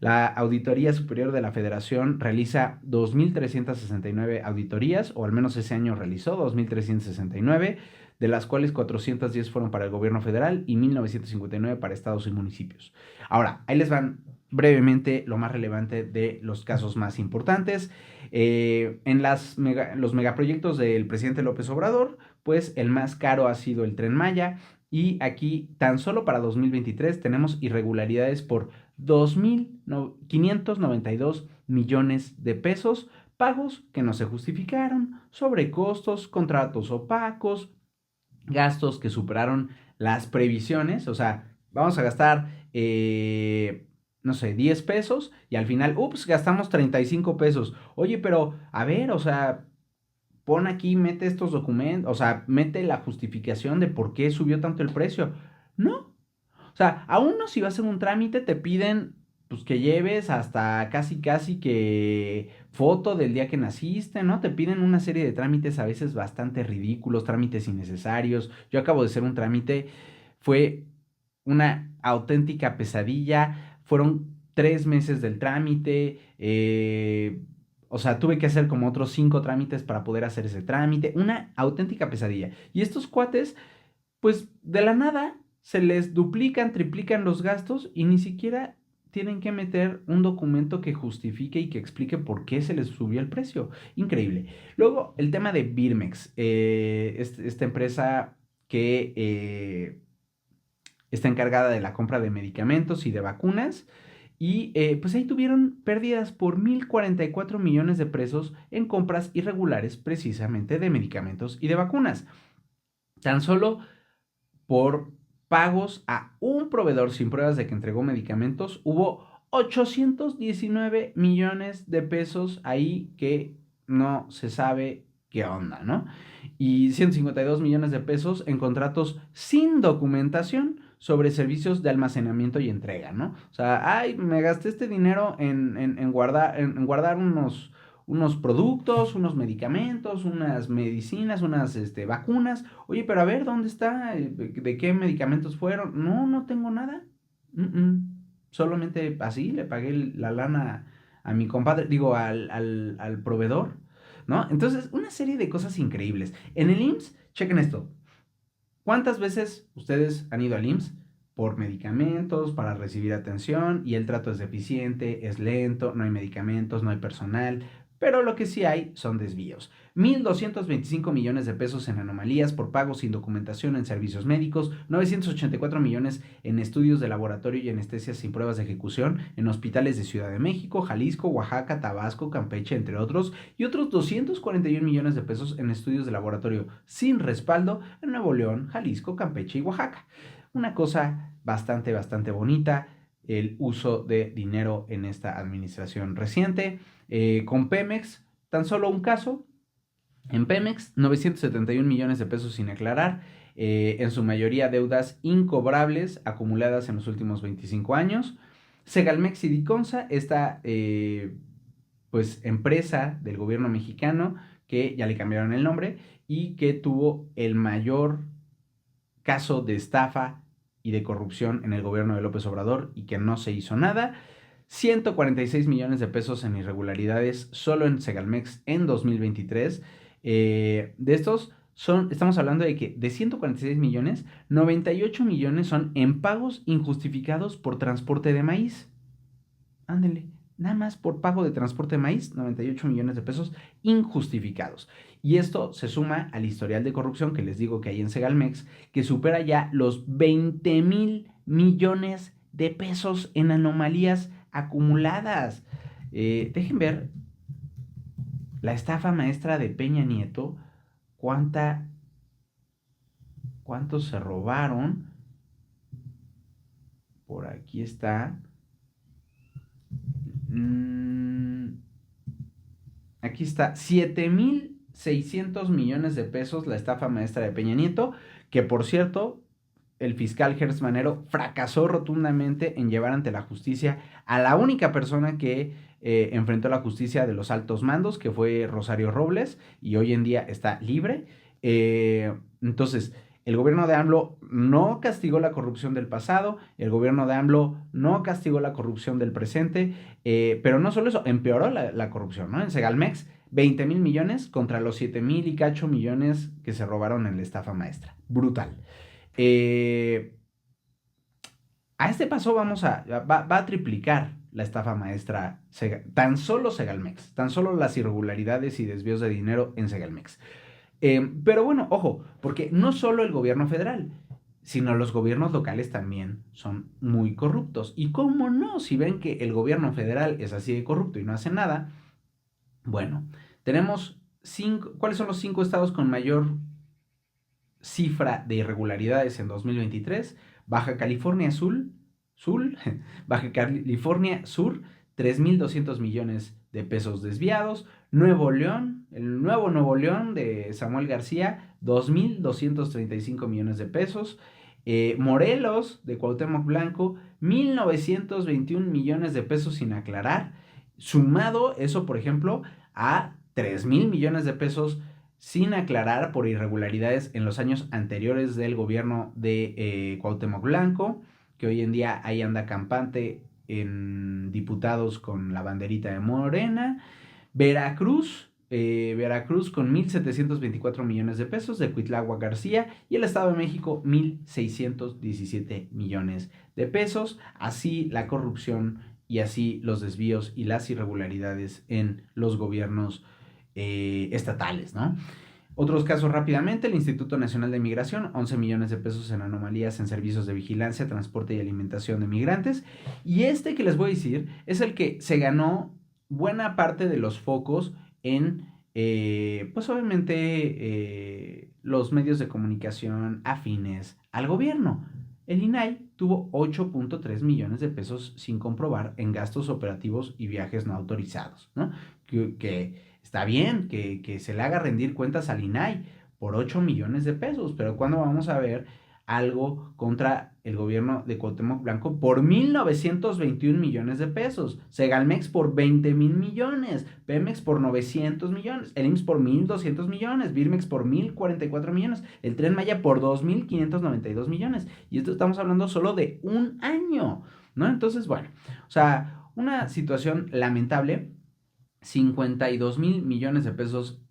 La Auditoría Superior de la Federación realiza 2,369 auditorías, o al menos ese año realizó 2,369, de las cuales 410 fueron para el gobierno federal y 1,959 para estados y municipios. Ahora, ahí les van brevemente lo más relevante de los casos más importantes. En los megaproyectos del presidente López Obrador, pues el más caro ha sido el Tren Maya, y aquí tan solo para 2023 tenemos irregularidades por 2,592 millones de pesos, pagos que no se justificaron, sobrecostos, contratos opacos, gastos que superaron las previsiones. O sea, vamos a gastar, no sé, 10 pesos y al final, gastamos 35 pesos. Oye, pero a ver, o sea, pon aquí, mete estos documentos, o sea, mete la justificación de por qué subió tanto el precio. No. O sea, a uno si va a hacer un trámite te piden pues que lleves hasta casi que foto del día que naciste, ¿no? Te piden una serie de trámites a veces bastante ridículos, trámites innecesarios. Yo acabo de hacer un trámite, fue una auténtica pesadilla, fueron 3 meses del trámite, o sea, tuve que hacer como otros 5 trámites para poder hacer ese trámite, una auténtica pesadilla. Y estos cuates, pues de la nada, se les duplican, triplican los gastos y ni siquiera tienen que meter un documento que justifique y que explique por qué se les subió el precio. Increíble. Luego, el tema de Birmex, esta empresa que está encargada de la compra de medicamentos y de vacunas. Y pues ahí tuvieron pérdidas por 1,044 millones de pesos en compras irregulares precisamente de medicamentos y de vacunas. Tan solo por pagos a un proveedor sin pruebas de que entregó medicamentos, hubo 819 millones de pesos ahí que no se sabe qué onda, ¿no? Y 152 millones de pesos en contratos sin documentación sobre servicios de almacenamiento y entrega, ¿no? O sea, ay, me gasté este dinero en guardar unos productos, unos medicamentos, unas medicinas, unas vacunas. Oye, pero a ver, ¿dónde está? ¿De qué medicamentos fueron? No tengo nada. Solamente así le pagué la lana a mi compadre, digo, al proveedor, ¿no? Entonces, una serie de cosas increíbles. En el IMSS, chequen esto. ¿Cuántas veces ustedes han ido al IMSS por medicamentos, para recibir atención, y el trato es deficiente, es lento, no hay medicamentos, no hay personal? Pero lo que sí hay son desvíos. 1,225 millones de pesos en anomalías por pagos sin documentación en servicios médicos, 984 millones en estudios de laboratorio y anestesias sin pruebas de ejecución en hospitales de Ciudad de México, Jalisco, Oaxaca, Tabasco, Campeche, entre otros, y otros 241 millones de pesos en estudios de laboratorio sin respaldo en Nuevo León, Jalisco, Campeche y Oaxaca. Una cosa bastante bonita, el uso de dinero en esta administración reciente. Con Pemex, tan solo un caso. En Pemex, 971 millones de pesos sin aclarar, en su mayoría deudas incobrables acumuladas en los últimos 25 años. Segalmex y Diconsa, esta pues empresa del gobierno mexicano que ya le cambiaron el nombre y que tuvo el mayor caso de estafa y de corrupción en el gobierno de López Obrador y que no se hizo nada. 146 millones de pesos en irregularidades solo en Segalmex en 2023. De estos estamos hablando de que de 146 millones, 98 millones son en pagos injustificados por transporte de maíz. Ándele, nada más por pago de transporte de maíz, 98 millones de pesos injustificados. Y esto se suma al historial de corrupción que les digo que hay en Segalmex, que supera ya los 20,000 millones de pesos en anomalías acumuladas. Dejen ver la estafa maestra de Peña Nieto, cuántos se robaron. Por aquí está. Aquí está, 7,600 millones de pesos la estafa maestra de Peña Nieto, que por cierto, el fiscal Gertz Manero fracasó rotundamente en llevar ante la justicia a la única persona que enfrentó la justicia de los altos mandos, que fue Rosario Robles, y hoy en día está libre. Entonces, el gobierno de AMLO no castigó la corrupción del pasado, el gobierno de AMLO no castigó la corrupción del presente, pero no solo eso, empeoró la corrupción, ¿no? En Segalmex, 20,000 millones contra los 7,000 y cacho millones que se robaron en la estafa maestra. Brutal. A este paso va a triplicar la estafa maestra, tan solo Segalmex, tan solo las irregularidades y desvíos de dinero en Segalmex. Pero bueno, ojo, porque no solo el gobierno federal, sino los gobiernos locales también son muy corruptos. Y cómo no, si ven que el gobierno federal es así de corrupto y no hace nada, bueno, tenemos ¿cuáles son los 5 estados con mayor cifra de irregularidades en 2023? Baja California Baja California Sur, 3,200 millones de pesos desviados. Nuevo León, el nuevo Nuevo León de Samuel García, 2,235 millones de pesos. Morelos de Cuauhtémoc Blanco, 1,921 millones de pesos sin aclarar. Sumado eso, por ejemplo, a 3,000 millones de pesos sin aclarar por irregularidades en los años anteriores del gobierno de Cuauhtémoc Blanco, que hoy en día ahí anda campante en diputados con la banderita de Morena. Veracruz con 1,724 millones de pesos de Cuitláhuac García, y el Estado de México 1,617 millones de pesos. Así la corrupción y así los desvíos y las irregularidades en los gobiernos estatales, ¿no? Otros casos rápidamente: el Instituto Nacional de Migración, 11 millones de pesos en anomalías en servicios de vigilancia, transporte y alimentación de migrantes. Y este que les voy a decir es el que se ganó buena parte de los focos en, pues obviamente, los medios de comunicación afines al gobierno. El INAI tuvo 8.3 millones de pesos sin comprobar en gastos operativos y viajes no autorizados, ¿no? Que está bien que se le haga rendir cuentas al INAI por 8 millones de pesos, pero ¿cuándo vamos a ver algo contra el gobierno de Cuauhtémoc Blanco por 1,921 millones de pesos? Segalmex por 20,000 millones, Pemex por 900 millones, el IMSS por 1,200 millones, Birmex por 1,044 millones, el Tren Maya por 2,592 millones. Y esto estamos hablando solo de un año, ¿no? Entonces, bueno, o sea, una situación lamentable. 52,000 millones de pesos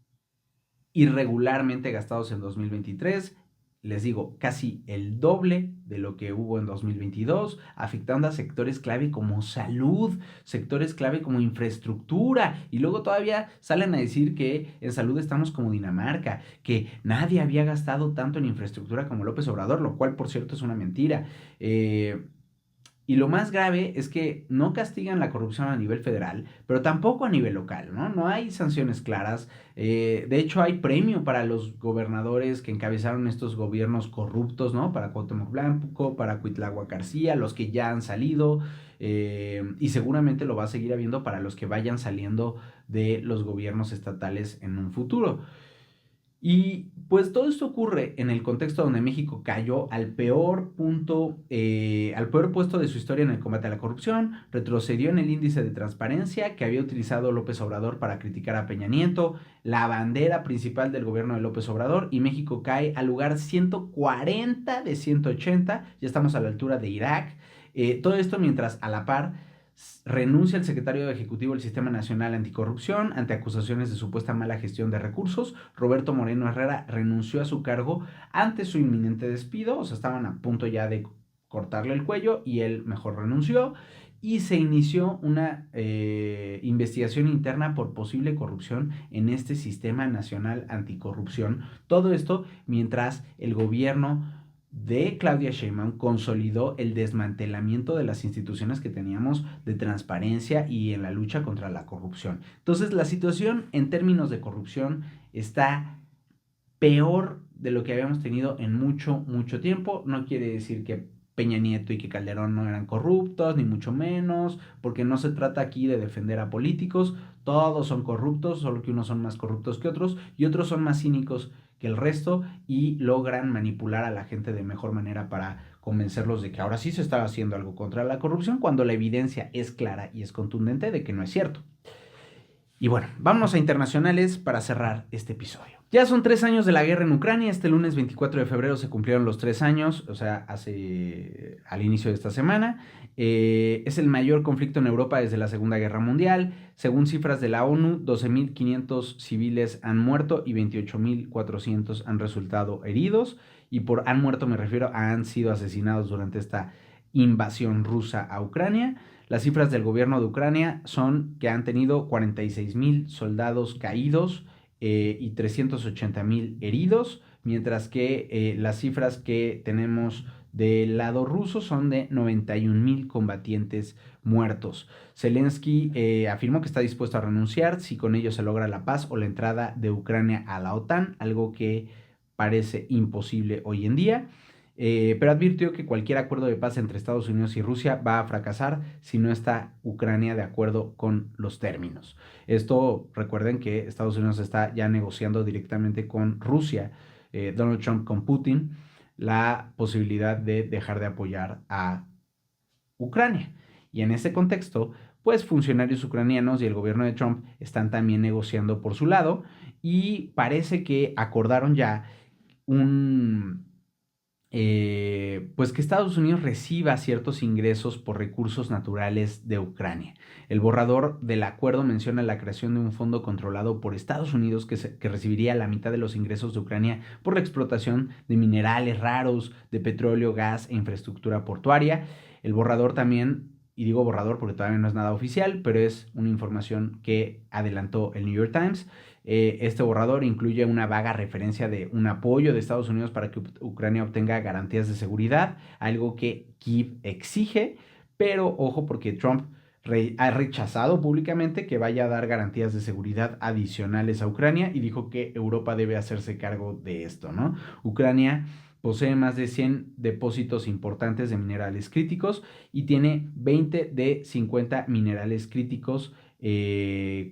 irregularmente gastados en 2023. Les digo, casi el doble de lo que hubo en 2022, afectando a sectores clave como salud, sectores clave como infraestructura, y luego todavía salen a decir que en salud estamos como Dinamarca, que nadie había gastado tanto en infraestructura como López Obrador, lo cual, por cierto, es una mentira. Y lo más grave es que no castigan la corrupción a nivel federal, pero tampoco a nivel local, ¿no? No hay sanciones claras. De hecho, hay premio para los gobernadores que encabezaron estos gobiernos corruptos, ¿no? Para Cuauhtémoc Blanco, para Cuitláhuac García, los que ya han salido, y seguramente lo va a seguir habiendo para los que vayan saliendo de los gobiernos estatales en un futuro. Y pues todo esto ocurre en el contexto donde México cayó al peor puesto de su historia en el combate a la corrupción, retrocedió en el índice de transparencia que había utilizado López Obrador para criticar a Peña Nieto, la bandera principal del gobierno de López Obrador, y México cae al lugar 140 de 180, ya estamos a la altura de Irak. Todo esto mientras a la par renuncia el secretario ejecutivo del Sistema Nacional Anticorrupción ante acusaciones de supuesta mala gestión de recursos. Roberto Moreno Herrera renunció a su cargo ante su inminente despido, o sea, estaban a punto ya de cortarle el cuello y él mejor renunció, y se inició una investigación interna por posible corrupción en este Sistema Nacional Anticorrupción. Todo esto mientras el gobierno de Claudia Sheinbaum consolidó el desmantelamiento de las instituciones que teníamos de transparencia y en la lucha contra la corrupción. Entonces, la situación en términos de corrupción está peor de lo que habíamos tenido en mucho, mucho tiempo. No quiere decir que Peña Nieto y que Calderón no eran corruptos, ni mucho menos, porque no se trata aquí de defender a políticos. Todos son corruptos, solo que unos son más corruptos que otros y otros son más cínicos que el resto y logran manipular a la gente de mejor manera para convencerlos de que ahora sí se está haciendo algo contra la corrupción, cuando la evidencia es clara y es contundente de que no es cierto. Y bueno, vámonos a internacionales para cerrar este episodio. Ya son 3 años de la guerra en Ucrania. Este lunes 24 de febrero se cumplieron los 3 años, o sea, al inicio de esta semana. Es el mayor conflicto en Europa desde la Segunda Guerra Mundial. Según cifras de la ONU, 12.500 civiles han muerto y 28.400 han resultado heridos. Y por han muerto me refiero a han sido asesinados durante esta invasión rusa a Ucrania. Las cifras del gobierno de Ucrania son que han tenido 46.000 soldados caídos y 380.000 heridos, mientras que las cifras que tenemos del lado ruso son de 91.000 combatientes muertos. Zelensky afirmó que está dispuesto a renunciar si con ello se logra la paz o la entrada de Ucrania a la OTAN, algo que parece imposible hoy en día. Pero advirtió que cualquier acuerdo de paz entre Estados Unidos y Rusia va a fracasar si no está Ucrania de acuerdo con los términos. Esto, recuerden que Estados Unidos está ya negociando directamente con Rusia, Donald Trump con Putin, la posibilidad de dejar de apoyar a Ucrania. Y en este contexto, pues funcionarios ucranianos y el gobierno de Trump están también negociando por su lado y parece que acordaron ya pues que Estados Unidos reciba ciertos ingresos por recursos naturales de Ucrania. El borrador del acuerdo menciona la creación de un fondo controlado por Estados Unidos que recibiría la mitad de los ingresos de Ucrania por la explotación de minerales raros, de petróleo, gas e infraestructura portuaria. El borrador también, y digo borrador porque todavía no es nada oficial, pero es una información que adelantó el New York Times. Este borrador incluye una vaga referencia de un apoyo de Estados Unidos para que Ucrania obtenga garantías de seguridad, algo que Kyiv exige, pero ojo porque Trump ha rechazado públicamente que vaya a dar garantías de seguridad adicionales a Ucrania y dijo que Europa debe hacerse cargo de esto, ¿no? Ucrania posee más de 100 depósitos importantes de minerales críticos y tiene 20 de 50 minerales críticos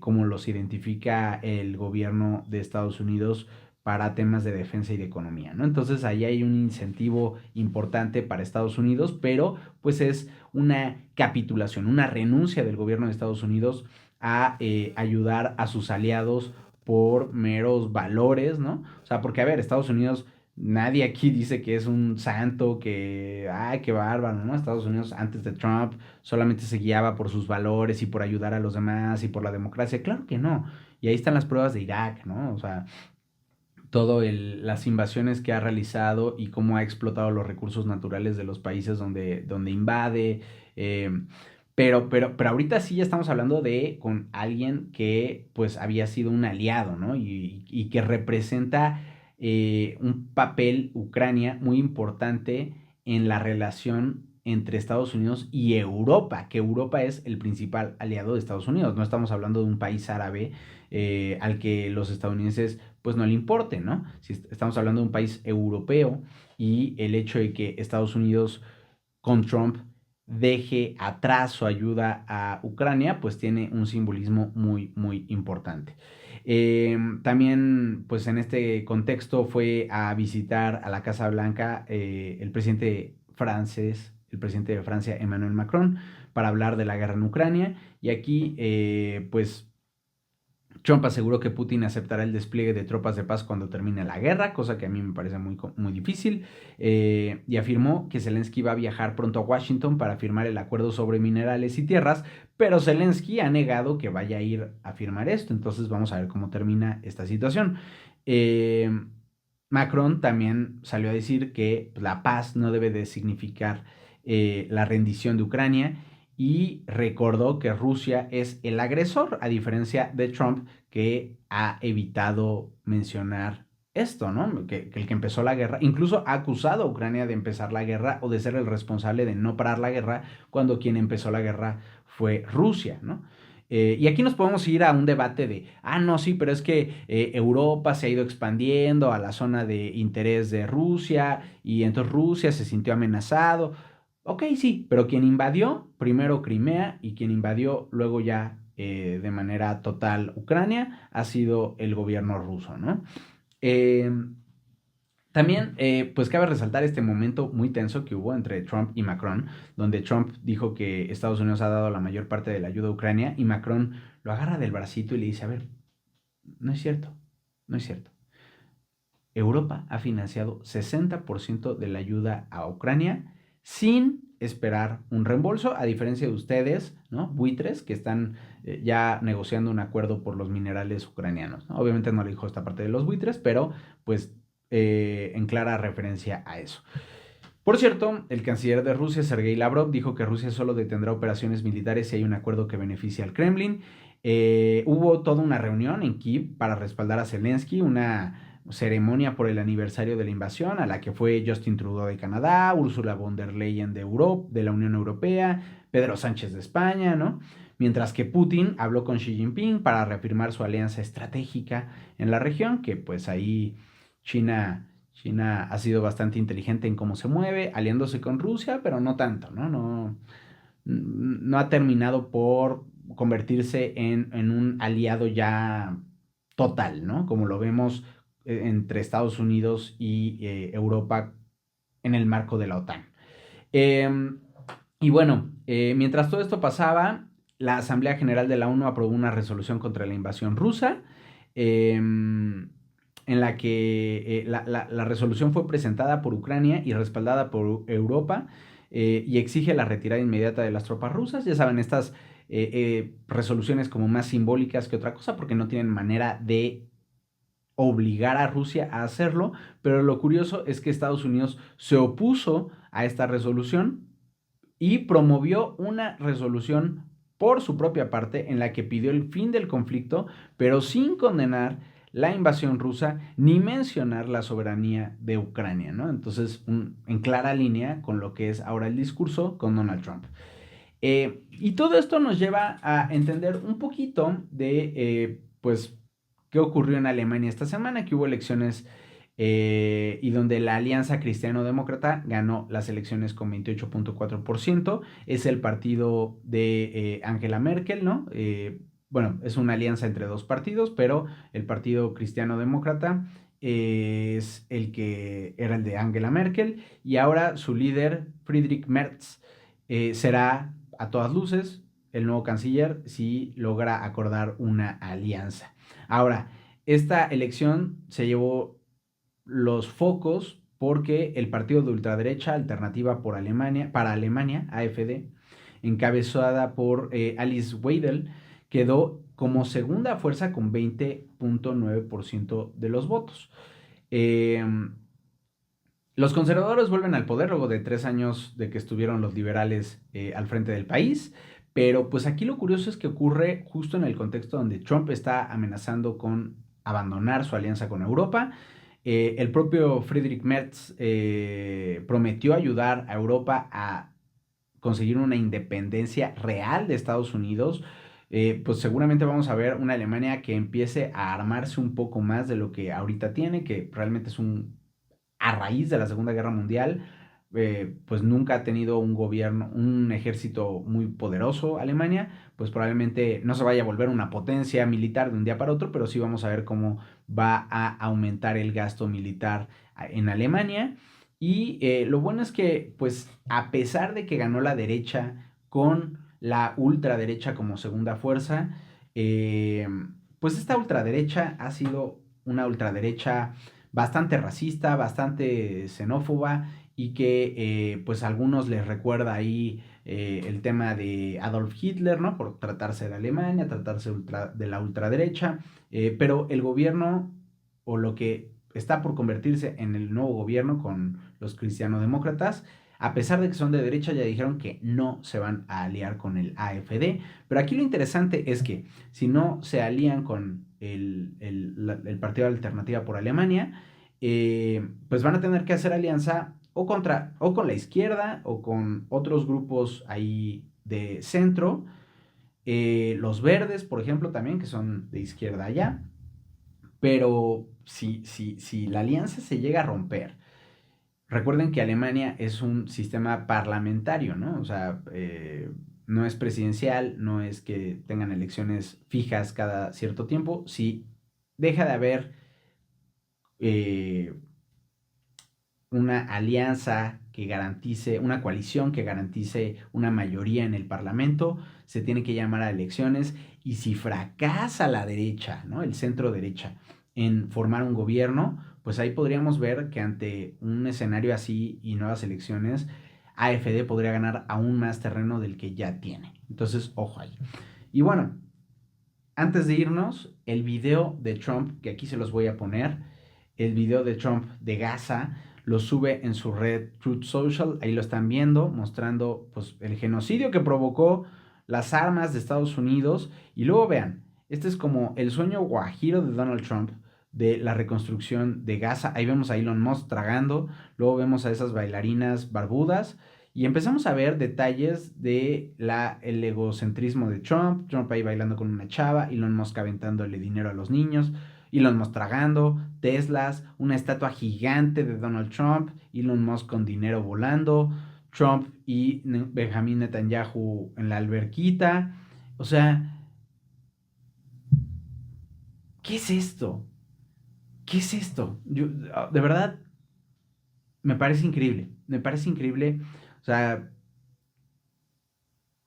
como los identifica el gobierno de Estados Unidos para temas de defensa y de economía, ¿no? Entonces ahí hay un incentivo importante para Estados Unidos, pero pues es una capitulación, una renuncia del gobierno de Estados Unidos a ayudar a sus aliados por meros valores, ¿no? O sea, porque a ver, Estados Unidos, nadie aquí dice que es un santo, que, ay, qué bárbaro, ¿no? Estados Unidos antes de Trump solamente se guiaba por sus valores y por ayudar a los demás y por la democracia. Claro que no. Y ahí están las pruebas de Irak, ¿no? O sea, las invasiones que ha realizado y cómo ha explotado los recursos naturales de los países donde invade. Eh, pero ahorita sí ya estamos hablando de con alguien que pues había sido un aliado, ¿no? Y que representa un papel Ucrania muy importante en la relación entre Estados Unidos y Europa, que Europa es el principal aliado de Estados Unidos. No estamos hablando de un país árabe al que los estadounidenses pues no le importe, ¿no? Si estamos hablando de un país europeo y el hecho de que Estados Unidos con Trump deje atrás su ayuda a Ucrania, pues tiene un simbolismo muy, muy importante. También, pues en este contexto fue a visitar a la Casa Blanca el presidente francés, el presidente de Francia, Emmanuel Macron, para hablar de la guerra en Ucrania. Y aquí, pues Trump aseguró que Putin aceptará el despliegue de tropas de paz cuando termine la guerra, cosa que a mí me parece muy, muy difícil, y afirmó que Zelensky va a viajar pronto a Washington para firmar el acuerdo sobre minerales y tierras, pero Zelensky ha negado que vaya a ir a firmar esto, entonces vamos a ver cómo termina esta situación. Macron también salió a decir que la paz no debe de significar la rendición de Ucrania, y recordó que Rusia es el agresor, a diferencia de Trump, que ha evitado mencionar esto, ¿no? Que el que empezó la guerra, incluso ha acusado a Ucrania de empezar la guerra o de ser el responsable de no parar la guerra, cuando quien empezó la guerra fue Rusia, ¿no? Y aquí nos podemos ir a un debate de, no, sí, pero es que Europa se ha ido expandiendo a la zona de interés de Rusia y entonces Rusia se sintió amenazado. Ok, sí, pero quien invadió primero Crimea y quien invadió luego ya de manera total Ucrania ha sido el gobierno ruso, ¿no? También, pues cabe resaltar este momento muy tenso que hubo entre Trump y Macron, donde Trump dijo que Estados Unidos ha dado la mayor parte de la ayuda a Ucrania y Macron lo agarra del bracito y le dice, a ver, no es cierto, no es cierto. Europa ha financiado 60% de la ayuda a Ucrania sin esperar un reembolso, a diferencia de ustedes, ¿no? Buitres, que están ya negociando un acuerdo por los minerales ucranianos, ¿no? Obviamente no le dijo esta parte de los buitres, pero pues en clara referencia a eso. Por cierto, el canciller de Rusia, Sergei Lavrov, dijo que Rusia solo detendrá operaciones militares si hay un acuerdo que beneficie al Kremlin. Hubo toda una reunión en Kiev para respaldar a Zelensky, una ceremonia por el aniversario de la invasión a la que fue Justin Trudeau de Canadá, Ursula von der Leyen de la Unión Europea, Pedro Sánchez de España, ¿no? Mientras que Putin habló con Xi Jinping para reafirmar su alianza estratégica en la región, que pues ahí China ha sido bastante inteligente en cómo se mueve, aliándose con Rusia, pero no tanto, ¿no? No ha terminado por convertirse en un aliado ya total, ¿no? Como lo vemos entre Estados Unidos y Europa en el marco de la OTAN. Y bueno, mientras todo esto pasaba, la Asamblea General de la ONU aprobó una resolución contra la invasión rusa. Eh, en la que la resolución fue presentada por Ucrania y respaldada por Europa y exige la retirada inmediata de las tropas rusas. Ya saben, estas resoluciones como más simbólicas que otra cosa porque no tienen manera de obligar a Rusia a hacerlo, pero lo curioso es que Estados Unidos se opuso a esta resolución y promovió una resolución por su propia parte en la que pidió el fin del conflicto, pero sin condenar la invasión rusa ni mencionar la soberanía de Ucrania, ¿no? Entonces, en clara línea con lo que es ahora el discurso con Donald Trump. Y todo esto nos lleva a entender un poquito de, pues, qué ocurrió en Alemania esta semana, que hubo elecciones y donde la Alianza Cristiano-Demócrata ganó las elecciones con 28.4%. Es el partido de Angela Merkel, ¿no? Bueno, es una alianza entre dos partidos, pero el partido Cristiano-Demócrata es el que era el de Angela Merkel y ahora su líder, Friedrich Merz, será a todas luces el nuevo canciller si logra acordar una alianza. Ahora, esta elección se llevó los focos porque el partido de ultraderecha Alternativa para Alemania, AfD, encabezada por Alice Weidel, quedó como segunda fuerza con 20.9% de los votos. Los conservadores vuelven al poder luego de 3 años de que estuvieron los liberales al frente del país, pero pues aquí lo curioso es que ocurre justo en el contexto donde Trump está amenazando con abandonar su alianza con Europa. El propio Friedrich Merz prometió ayudar a Europa a conseguir una independencia real de Estados Unidos. Pues seguramente vamos a ver una Alemania que empiece a armarse un poco más de lo que ahorita tiene, que realmente es a raíz de la Segunda Guerra Mundial, pues nunca ha tenido un gobierno, un ejército muy poderoso Alemania, pues probablemente no se vaya a volver una potencia militar de un día para otro, pero sí vamos a ver cómo va a aumentar el gasto militar en Alemania. Y lo bueno es que, pues a pesar de que ganó la derecha con la ultraderecha como segunda fuerza, eh, pues esta ultraderecha ha sido una ultraderecha bastante racista, bastante xenófoba y que pues a algunos les recuerda ahí el tema de Adolf Hitler, ¿no? Por tratarse de Alemania, tratarse de la ultraderecha, pero el gobierno o lo que está por convertirse en el nuevo gobierno con los cristianodemócratas, a pesar de que son de derecha, ya dijeron que no se van a aliar con el AfD. Pero aquí lo interesante es que si no se alían con el Partido de Alternativa por Alemania, pues van a tener que hacer alianza o con la izquierda o con otros grupos ahí de centro. Los verdes, por ejemplo, también, que son de izquierda allá. Pero si la alianza se llega a romper, recuerden que Alemania es un sistema parlamentario, ¿no? O sea, no es presidencial, no es que tengan elecciones fijas cada cierto tiempo. Si deja de haber eh, una alianza que garantice, una coalición que garantice una mayoría en el Parlamento, se tiene que llamar a elecciones, y si fracasa la derecha, ¿no? El centro derecha, en formar un gobierno, pues ahí podríamos ver que ante un escenario así y nuevas elecciones, AfD podría ganar aún más terreno del que ya tiene. Entonces, ojo ahí. Y bueno, antes de irnos, el video de Trump, que aquí se los voy a poner, el video de Trump de Gaza, lo sube en su red Truth Social, ahí lo están viendo, mostrando pues el genocidio que provocó las armas de Estados Unidos. Y luego vean, este es como el sueño guajiro de Donald Trump de la reconstrucción de Gaza. Ahí vemos a Elon Musk tragando, luego vemos a esas bailarinas barbudas, y empezamos a ver detalles de el egocentrismo de Trump. Trump ahí bailando con una chava, Elon Musk aventándole dinero a los niños, Elon Musk tragando, Teslas, una estatua gigante de Donald Trump, Elon Musk con dinero volando, Trump y Benjamin Netanyahu en la alberquita. O sea, ¿qué es esto? ¿Qué es esto? Yo, de verdad, me parece increíble. Me parece increíble. O sea,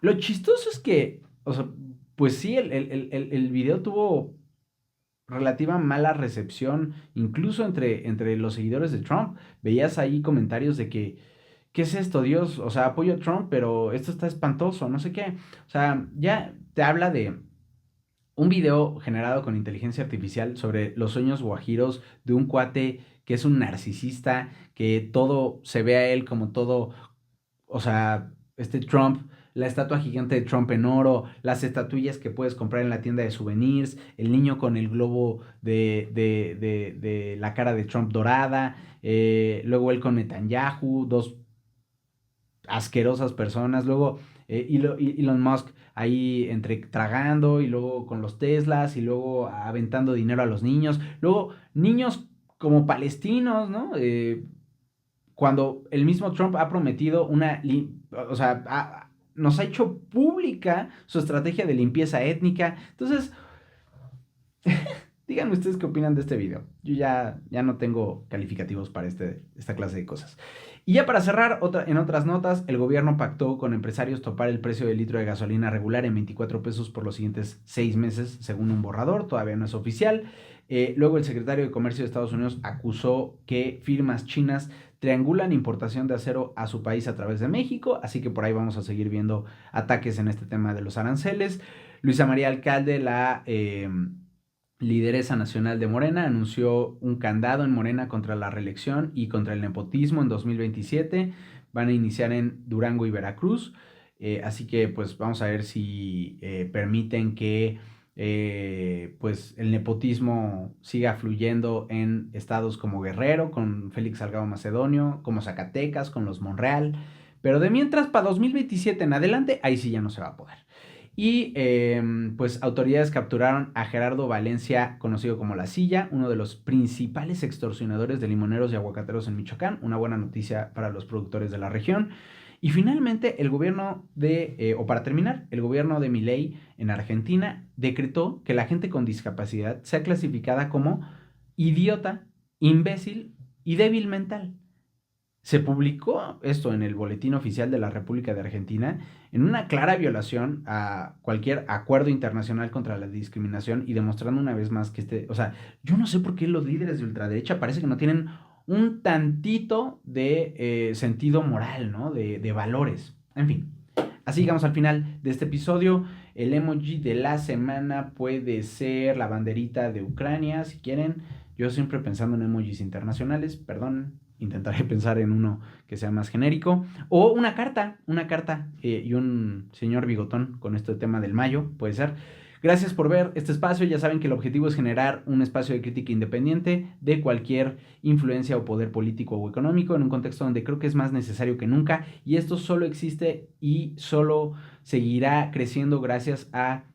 lo chistoso es que, o sea, pues sí, el video tuvo relativa mala recepción, incluso entre los seguidores de Trump. Veías ahí comentarios de que, ¿qué es esto, Dios? O sea, apoyo a Trump, pero esto está espantoso, no sé qué. O sea, ya te habla de un video generado con inteligencia artificial sobre los sueños guajiros de un cuate que es un narcisista, que todo se ve a él como todo, o sea, Trump, la estatua gigante de Trump en oro, las estatuillas que puedes comprar en la tienda de souvenirs, el niño con el globo de la cara de Trump dorada, luego él con Netanyahu, dos asquerosas personas, luego Elon Musk ahí entre tragando, y luego con los Teslas, y luego aventando dinero a los niños, luego niños como palestinos, ¿no? Cuando el mismo Trump ha prometido o sea, nos ha hecho pública su estrategia de limpieza étnica. Entonces, díganme ustedes qué opinan de este video. Yo ya no tengo calificativos para esta clase de cosas. Y ya para cerrar, en otras notas, el gobierno pactó con empresarios topar el precio del litro de gasolina regular en 24 pesos por los siguientes 6 meses, según un borrador. Todavía no es oficial. Luego el secretario de Comercio de Estados Unidos acusó que firmas chinas triangulan importación de acero a su país a través de México, así que por ahí vamos a seguir viendo ataques en este tema de los aranceles. Luisa María Alcalde, la lideresa nacional de Morena, anunció un candado en Morena contra la reelección y contra el nepotismo en 2027. Van a iniciar en Durango y Veracruz, así que pues vamos a ver si permiten que pues el nepotismo siga fluyendo en estados como Guerrero, con Félix Salgado Macedonio, como Zacatecas, con los Monreal, pero de mientras para 2027 en adelante, ahí sí ya no se va a poder. Y pues autoridades capturaron a Gerardo Valencia, conocido como La Silla, uno de los principales extorsionadores de limoneros y aguacateros en Michoacán, una buena noticia para los productores de la región. Y finalmente, el gobierno para terminar, el gobierno de Milei en Argentina decretó que la gente con discapacidad sea clasificada como idiota, imbécil y débil mental. Se publicó esto en el Boletín Oficial de la República de Argentina en una clara violación a cualquier acuerdo internacional contra la discriminación, y demostrando una vez más que o sea, yo no sé por qué los líderes de ultraderecha parece que no tienen un tantito de sentido moral, ¿no? De valores. En fin, así llegamos al final de este episodio. El emoji de la semana puede ser la banderita de Ucrania, si quieren. Yo siempre pensando en emojis internacionales, perdón, intentaré pensar en uno que sea más genérico. O una carta y un señor bigotón con este tema del mayo, puede ser. Gracias por ver este espacio. Ya saben que el objetivo es generar un espacio de crítica independiente de cualquier influencia o poder político o económico en un contexto donde creo que es más necesario que nunca, y esto solo existe y solo seguirá creciendo gracias a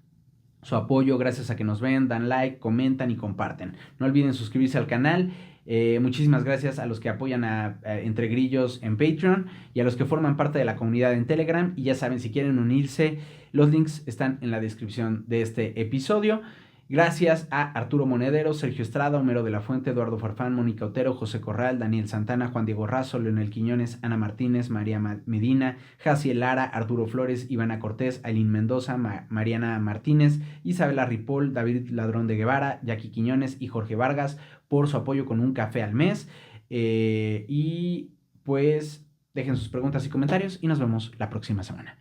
su apoyo, gracias a que nos ven, dan like, comentan y comparten. No olviden suscribirse al canal. Muchísimas gracias a los que apoyan a Entre Grillos en Patreon y a los que forman parte de la comunidad en Telegram. Y ya saben, si quieren unirse, los links están en la descripción de este episodio. Gracias a Arturo Monedero, Sergio Estrada, Homero de la Fuente, Eduardo Farfán, Mónica Otero, José Corral, Daniel Santana, Juan Diego Razo, Leonel Quiñones, Ana Martínez, María Medina, Jaciel Lara, Arturo Flores, Ivana Cortés, Ailín Mendoza, Mariana Martínez, Isabela Ripoll, David Ladrón de Guevara, Jackie Quiñones y Jorge Vargas por su apoyo con un café al mes. Y pues dejen sus preguntas y comentarios y nos vemos la próxima semana.